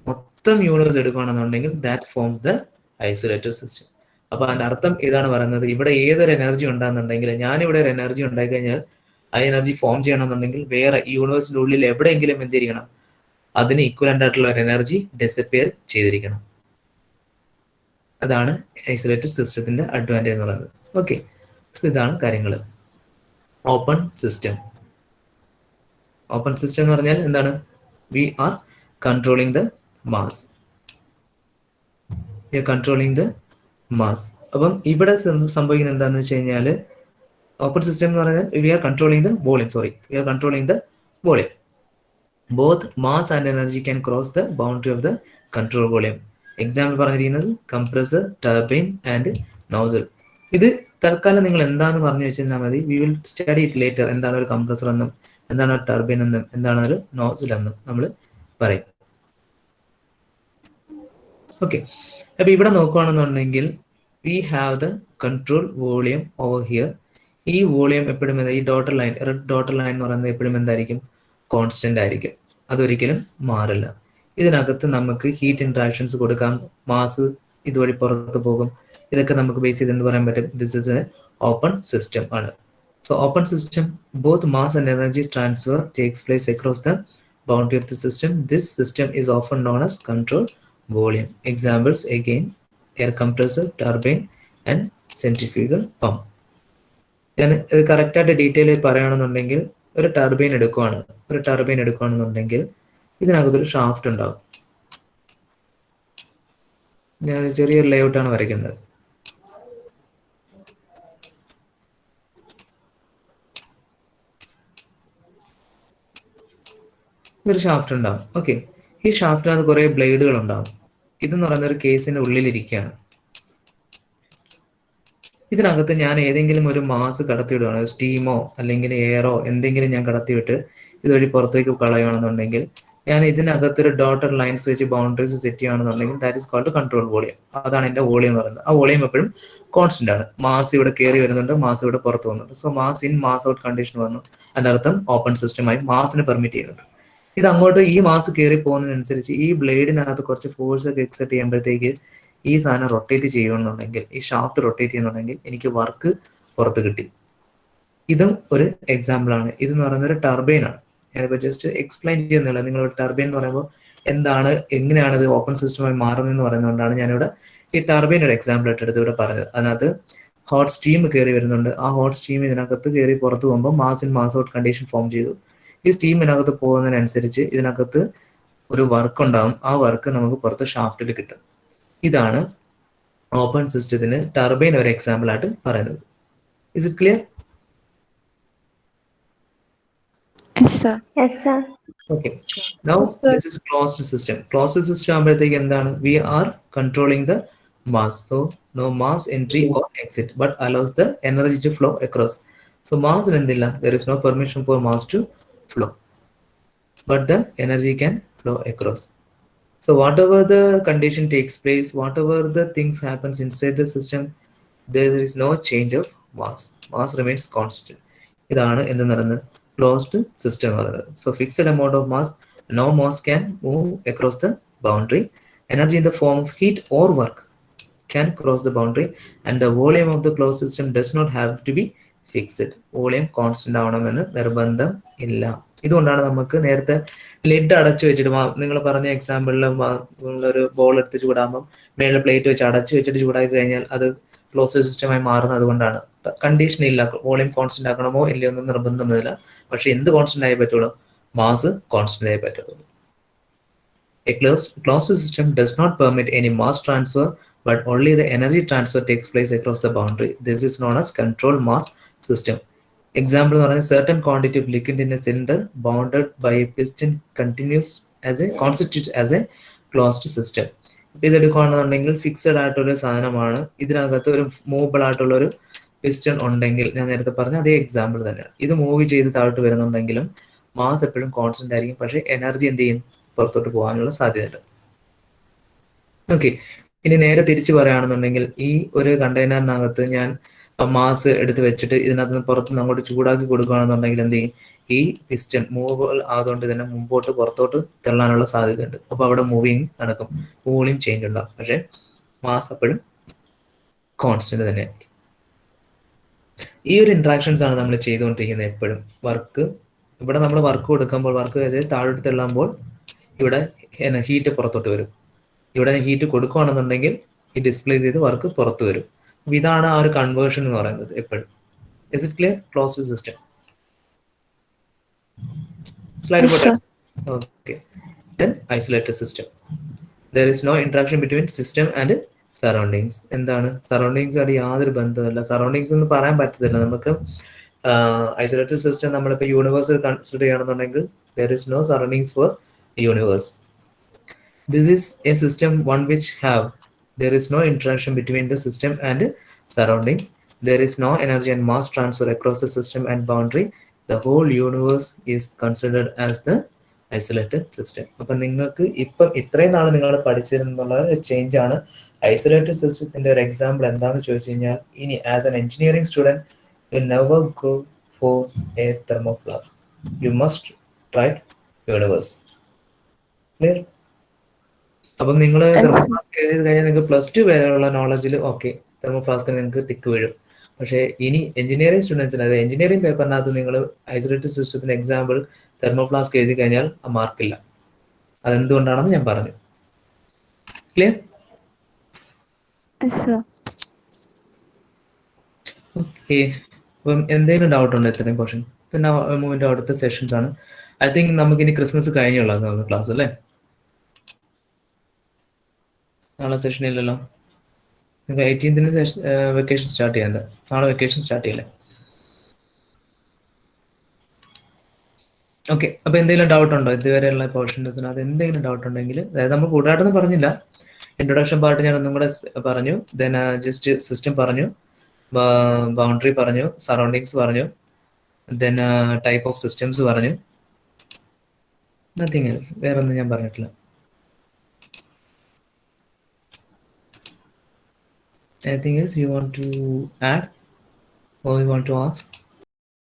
മൊത്തം യൂണിവേഴ്സ് എടുക്കുകയാണെന്നുണ്ടെങ്കിൽ that forms the isolated system. അപ്പൊ അതിന്റെ അർത്ഥം ഇതാണ് പറയുന്നത്, ഇവിടെ ഏതൊരു എനർജി ഉണ്ടാകുന്നുണ്ടെങ്കിൽ, ഞാനിവിടെ ഒരു എനർജി ഉണ്ടായി കഴിഞ്ഞാൽ ആ എനർജി ഫോം ചെയ്യണമെന്നുണ്ടെങ്കിൽ വേറെ യൂണിവേഴ്സിന്റെ ഉള്ളിൽ എവിടെയെങ്കിലും എന്തിരിക്കണം? അതിന് ഈക്വലന്റ് ആയിട്ടുള്ള ഒരു എനർജി ഡിസപ്പിയർ ചെയ്തിരിക്കണം. അതാണ് ഐസൊലേറ്റഡ് സിസ്റ്റത്തിന്റെ അഡ്വാൻറ്റേജ് എന്ന് പറയുന്നത്. ഓക്കെ, സോ ഇതാണ് കാര്യങ്ങൾ. Open system. ഓപ്പൺ സിസ്റ്റം എന്ന് പറഞ്ഞാൽ എന്താണ്? We are controlling the mass. We are controlling the mass. അപ്പം ഇവിടെ സംഭവിക്കുന്നത് എന്താണെന്ന് വെച്ച് കഴിഞ്ഞാൽ ഓപ്പൺ സിസ്റ്റം എന്ന് പറഞ്ഞാൽ we are controlling the volume. We are controlling the volume. Both mass and energy can cross the boundary of the control volume. Example പറഞ്ഞിരിക്കുന്നത് compressor, turbine and nozzle. ഇത് തൽക്കാലം നിങ്ങൾ എന്താന്ന് പറഞ്ഞു വെച്ചിരുന്നാൽ മതി. We will study it later. എന്താണ് ഒരു കംപ്രസർ എന്നും എന്താണ് ഒരു ടർബൈൻ എന്നും എന്താണ് ഒരു നോസൽ എന്നും നമ്മൾ പറയും. ഓക്കെ, അപ്പൊ ഇവിടെ നോക്കുകയാണെന്നുണ്ടെങ്കിൽ V have the control volume over here. ഈ വോളിയം എപ്പോഴും ഈ daughter line, red daughter line എന്ന് പറയുന്നത് എപ്പോഴും എന്തായിരിക്കും? കോൺസ്റ്റന്റ് ആയിരിക്കും. അതൊരിക്കലും മാറില്ല. ഇതിനകത്ത് നമുക്ക് ഹീറ്റ് ഇന്ററാക്ഷൻസ് കൊടുക്കാം, മാസ് ഇതുവഴി പുറത്ത് പോകും. ഇതൊക്കെ നമുക്ക് ബേസ് ചെയ്ത് എന്ത് പറയാൻ പറ്റും? This is a open system ആണ്. So open system, both mass and energy transfer takes place across the boundary of the system. This system is often known as control volume. Examples again air compressor, turbine and centrifugal pump. ഞാൻ ഇത് കറക്റ്റായിട്ട് detail പറയുകയാണെന്നുണ്ടെങ്കിൽ ഒരു turbine എടുക്കുകയാണെന്നുണ്ടെങ്കിൽ ഇതിനകത്തൊരു shaft ഉണ്ടാവും. ഞാൻ ചെറിയൊരു ലേഔട്ടാണ് വരയ്ക്കുന്നത്. ഇതൊരു ഷാഫ്റ്റ് ഉണ്ടാവും. ഓക്കെ, ഈ ഷാഫ്റ്റിനകത്ത് കുറെ ബ്ലേഡുകൾ ഉണ്ടാവും. ഇതെന്ന് പറയുന്ന ഒരു കേസിന്റെ ഉള്ളിലിരിക്കുകയാണ്. ഇതിനകത്ത് ഞാൻ ഏതെങ്കിലും ഒരു മാസ് കടത്തിവിടുകയാണ്, സ്റ്റീമോ അല്ലെങ്കിൽ എയറോ എന്തെങ്കിലും ഞാൻ കടത്തിവിട്ട് ഇതുവഴി പുറത്തേക്ക് കളയുകയാണെന്നുണ്ടെങ്കിൽ ഞാൻ ഇതിനകത്തൊരു ഡോട്ടർ ലൈൻസ് വെച്ച് ബൗണ്ടറീസ് സെറ്റ് ചെയ്യുകയാണെന്നുണ്ടെങ്കിൽ that is called control volume. അതാണ് എൻ്റെ വോളിയം എന്ന് പറയുന്നത്. ആ വോളിയം എപ്പോഴും കോൺസ്റ്റന്റ് ആണ്. മാസ് ഇവിടെ കയറി വരുന്നുണ്ട്, മാസ് ഇവിടെ പുറത്ത് വന്നുണ്ട്. So mass in mass out condition വന്നു. അതിൻ്റെ അർത്ഥം ഓപ്പൺ സിസ്റ്റമായി മാസിനെ പെർമിറ്റ് ചെയ്യുന്നുണ്ട്. ഇത് അങ്ങോട്ട് ഈ മാസ് കയറി പോകുന്നതിനനുസരിച്ച് ഈ ബ്ലേഡിനകത്ത് കുറച്ച് ഫോഴ്സ് ഒക്കെ എക്സെർട്ട് ചെയ്യുമ്പോഴത്തേക്ക് ഈ സാധനം റൊട്ടേറ്റ് ചെയ്യുന്നുണ്ടെങ്കിൽ, ഈ ഷാഫ്റ്റ് റൊട്ടേറ്റ് ചെയ്യുന്നുണ്ടെങ്കിൽ എനിക്ക് വർക്ക് പുറത്ത് കിട്ടി. ഇതും ഒരു എക്സാമ്പിൾ ആണ്. ഇതെന്ന് പറയുന്നത് ഒരു ടർബൈൻ ആണ്. ഞാനിപ്പോൾ ജസ്റ്റ് എക്സ്പ്ലെയിൻ ചെയ്യുന്നില്ല. നിങ്ങൾ ടർബൈൻ എന്ന് പറയുമ്പോൾ എന്താണ്, എങ്ങനെയാണ് ഇത് ഓപ്പൺ സിസ്റ്റമായി മാറുന്നതെന്ന് പറയുന്നതുകൊണ്ടാണ് ഞാനിവിടെ ഈ ടർബൈൻ ഒരു എക്സാമ്പിൾ ആയിട്ട് എടുത്ത് ഇവിടെ പറഞ്ഞത്. അതിനകത്ത് ഹോട്ട് സ്റ്റീം കയറി വരുന്നുണ്ട്. ആ ഹോട്ട് സ്റ്റീം ഇതിനകത്ത് കയറി പുറത്ത് പോകുമ്പോൾ mass in mass out condition form ചെയ്തു. ഈ സ്റ്റീം ഇതിനകത്ത് പോകുന്നതിനനുസരിച്ച് ഇതിനകത്ത് ഒരു വർക്ക് ഉണ്ടാവും. ആ വർക്ക് നമുക്ക് പുറത്ത് ഷാഫ്റ്റിൽ കിട്ടും. ഇതാണ് ഓപ്പൺ സിസ്റ്റത്തിന് ടർബൈൻ ഒരു എക്സാമ്പിൾ ആയിട്ട് പറയുന്നത്. Is it clear? Yes, sir. Yes, sir. Okay. Now Yes, sir. this is closed system. Closed system ആകുമ്പോഴത്തേക്ക് എന്താണ്? We are controlling the mass. So no mass entry or exit, but allows the energy to flow across. So mass എന്തില്ല? There is no permission for mass to flow, but the energy can flow across. So whatever the condition takes place, whatever the things happens inside the system, there is no change of mass. Mass remains constant. ഇതാണ് എന്ത് പറയുന്നത്? Closed system എന്ന് പറയുന്നത്. So fixed amount of mass, no mass can move across the boundary. Energy in the form of heat or work can cross the boundary, and the volume of the closed system does not have to be fixed. Volume constant ആവണമെന്ന് നിർബന്ധം ഇല്ല. ഇതുകൊണ്ടാണ് നമുക്ക് നേരത്തെ lid അടച്ചു വെച്ചിട്ട് നിങ്ങൾ പറഞ്ഞ എക്സാമ്പിളിൽ ഒരു ബോൾ എടുത്ത് ചൂടാകുമ്പോൾ മേളിൽ പ്ലേറ്റ് വെച്ച് അടച്ചു വെച്ചിട്ട് ചൂടാക്കി കഴിഞ്ഞാൽ അത് ക്ലോസ്ഡ് സിസ്റ്റമായി മാറുന്നത് അതുകൊണ്ടാണ്. കണ്ടീഷൻ ഇല്ല, വോളിയം കോൺസ്റ്റന്റ് ആക്കണമോ ഇല്ലയോ ഒന്നും നിർബന്ധമൊന്നുമില്ല. പക്ഷെ എന്ത് കോൺസ്റ്റന്റ് ആയി പറ്റുള്ളൂ? മാസ് കോൺസ്റ്റന്റ് ആയി പറ്റുള്ളൂ. A closed system does not permit any mass transfer, but only the energy transfer takes place across the boundary. This is known as controlled mass system. Example, certain quantity of liquid in a cylinder bounded by a piston constitutes as a closed system. ഇത് എടുക്കുകയാണെന്നുണ്ടെങ്കിൽ fixed ആയിട്ടുള്ള സാധനമാണ്. ഇതിനകത്ത് ഒരു movable ആയിട്ടുള്ള ഒരു piston ഉണ്ടെങ്കിൽ, ഞാൻ നേരത്തെ പറഞ്ഞ അതേ എക്സാമ്പിൾ തന്നെയാണ്. ഇത് മൂവ് ചെയ്ത് താഴോട്ട് വരുന്നുണ്ടെങ്കിലും മാസ് എപ്പോഴും കോൺസ്റ്റന്റ് ആയിരിക്കും, പക്ഷേ എനർജി എന്ത് ചെയ്യും? പുറത്തോട്ട് പോകാനുള്ള സാധ്യതയുണ്ട്. ഓക്കെ, ഇനി നേരെ തിരിച്ചു പറയുകയാണെന്നുണ്ടെങ്കിൽ ഈ ഒരു കണ്ടെയ്നറിനകത്ത് ഞാൻ മാസ് എടുത്ത് വെച്ചിട്ട് ഇതിനകത്ത് നിന്ന് പുറത്തുനിന്ന് അങ്ങോട്ട് ചൂടാക്കി കൊടുക്കുകയാണെന്നുണ്ടെങ്കിൽ എന്ത് ചെയ്യും? ഈ പിസ്റ്റൺ മൂവബിൾ ആയതുകൊണ്ട് തന്നെ മുമ്പോട്ട് പുറത്തോട്ട് തള്ളാനുള്ള സാധ്യതയുണ്ട്. അപ്പോൾ അവിടെ മൂവിങ് നടക്കും, വോളിയം ചേഞ്ച് ഉണ്ടാകും, പക്ഷെ മാസ് അപ്പോഴും കോൺസ്റ്റന്റ് തന്നെയായിരിക്കും. ഈ ഒരു ഇന്ററാക്ഷൻസ് ആണ് നമ്മൾ ചെയ്തുകൊണ്ടിരിക്കുന്നത് എപ്പോഴും. ഇവിടെ നമ്മൾ വർക്ക് കൊടുക്കുമ്പോൾ, വർക്ക് താഴോട്ട് തള്ളുമ്പോൾ ഇവിടെ ഹീറ്റ് പുറത്തോട്ട് വരും. ഇവിടെ ഹീറ്റ് കൊടുക്കുകയാണെന്നുണ്ടെങ്കിൽ ഈ ഡിസ്പ്ലേസ് ചെയ്ത് വർക്ക് പുറത്ത് വരും. ഇതാണ് ആ ഒരു കൺവേർഷൻ എന്ന് പറയുന്നത് എപ്പോഴും. Is it clear? Closed system. Slide പോട്ടെ. Okay, then isolated system. There is no interaction between system and surroundings. എന്താണ്? സറൗണ്ടിങ്സ് ആയിട്ട് യാതൊരു ബന്ധവുമില്ല. സറൗണ്ടിങ്സ് എന്ന് പറയാൻ പറ്റത്തില്ല നമുക്ക്. ഐസൊലേറ്റഡ് സിസ്റ്റം നമ്മളിപ്പോൾ യൂണിവേഴ്സ് കൺസിഡർ ചെയ്യണമെന്നുണ്ടെങ്കിൽ there is no surroundings for universe. This is a system one which there is no interaction between the system and surroundings. There is no energy and mass transfer across the system and boundary. The whole universe is considered as the isolated system. അപ്പൊ നിങ്ങൾക്ക് ഇപ്പം ഇത്രയും നാൾ നിങ്ങൾ പഠിച്ചിരുന്നുള്ള change ആണ്. Isolated സിസ്റ്റത്തിന്റെ ഒരു example എന്താണെന്ന് ചോദിച്ചു കഴിഞ്ഞാൽ, ഇനി as an engineering student you never go for a thermoflask. You must write universe. Clear? അപ്പം നിങ്ങൾ തെർമോഫ്ലാസ്ക് എഴുതി കഴിഞ്ഞാൽ നിങ്ങൾക്ക് +2 വരെയുള്ള നോളജിൽ ഓക്കെ തെർമോഫ്ലാസ്കിന് നിങ്ങൾക്ക് ടിക്ക് വീഴും. പക്ഷേ ഇനി എഞ്ചിനീയറിംഗ് സ്റ്റുഡൻസിന്, അതായത് എഞ്ചിനീയറിംഗ് പേപ്പറിനകത്ത് നിങ്ങൾ ഐസൊലേറ്റഡ് സിസ്റ്റത്തിന് എക്സാമ്പിൾ തെർമോഫ്ലാസ്ക് എഴുതി കഴിഞ്ഞാൽ ആ മാർക്കില്ല. അതെന്തുകൊണ്ടാണെന്ന് ഞാൻ പറഞ്ഞു. ക്ലിയർ? ഓക്കെ, അപ്പം എന്തെങ്കിലും ഡൗട്ട് ഉണ്ടോ ഇത്രയും പോർഷൻ? പിന്നെ മൂവിൻ്റെ അടുത്ത സെഷൻസ് ആണ്. ഐ തിങ്ക് നമുക്കിനി ക്രിസ്മസ് കഴിഞ്ഞുള്ള ക്ലാസ് അല്ലേ? നാളെ സെഷൻ ഇല്ലല്ലോ. നിങ്ങൾക്ക് 18th വെക്കേഷൻ സ്റ്റാർട്ട് ചെയ്യാൻ. നാളെ വെക്കേഷൻ സ്റ്റാർട്ട് ചെയ്യില്ലേ? ഓക്കെ, അപ്പോൾ എന്തെങ്കിലും ഡൗട്ട് ഉണ്ടോ ഇതുവരെയുള്ള പോർഷൻസിനകത്ത്? എന്തെങ്കിലും ഡൗട്ട് ഉണ്ടെങ്കിൽ, അതായത് നമ്മൾ കൂടുതലായിട്ടൊന്നും പറഞ്ഞില്ല. ഇൻട്രൊഡക്ഷൻ പാർട്ട് ഞാൻ ഒന്നും കൂടെ പറഞ്ഞു. ദെൻ ജസ്റ്റ് സിസ്റ്റം പറഞ്ഞു, ബൗണ്ടറി പറഞ്ഞു, സറൗണ്ടിങ്സ് പറഞ്ഞു, ദെൻ ടൈപ്പ് ഓഫ് സിസ്റ്റംസ് പറഞ്ഞു. Nothing else. വേറെ ഒന്നും ഞാൻ പറഞ്ഞിട്ടില്ല. Anything else you want to add or you want to ask?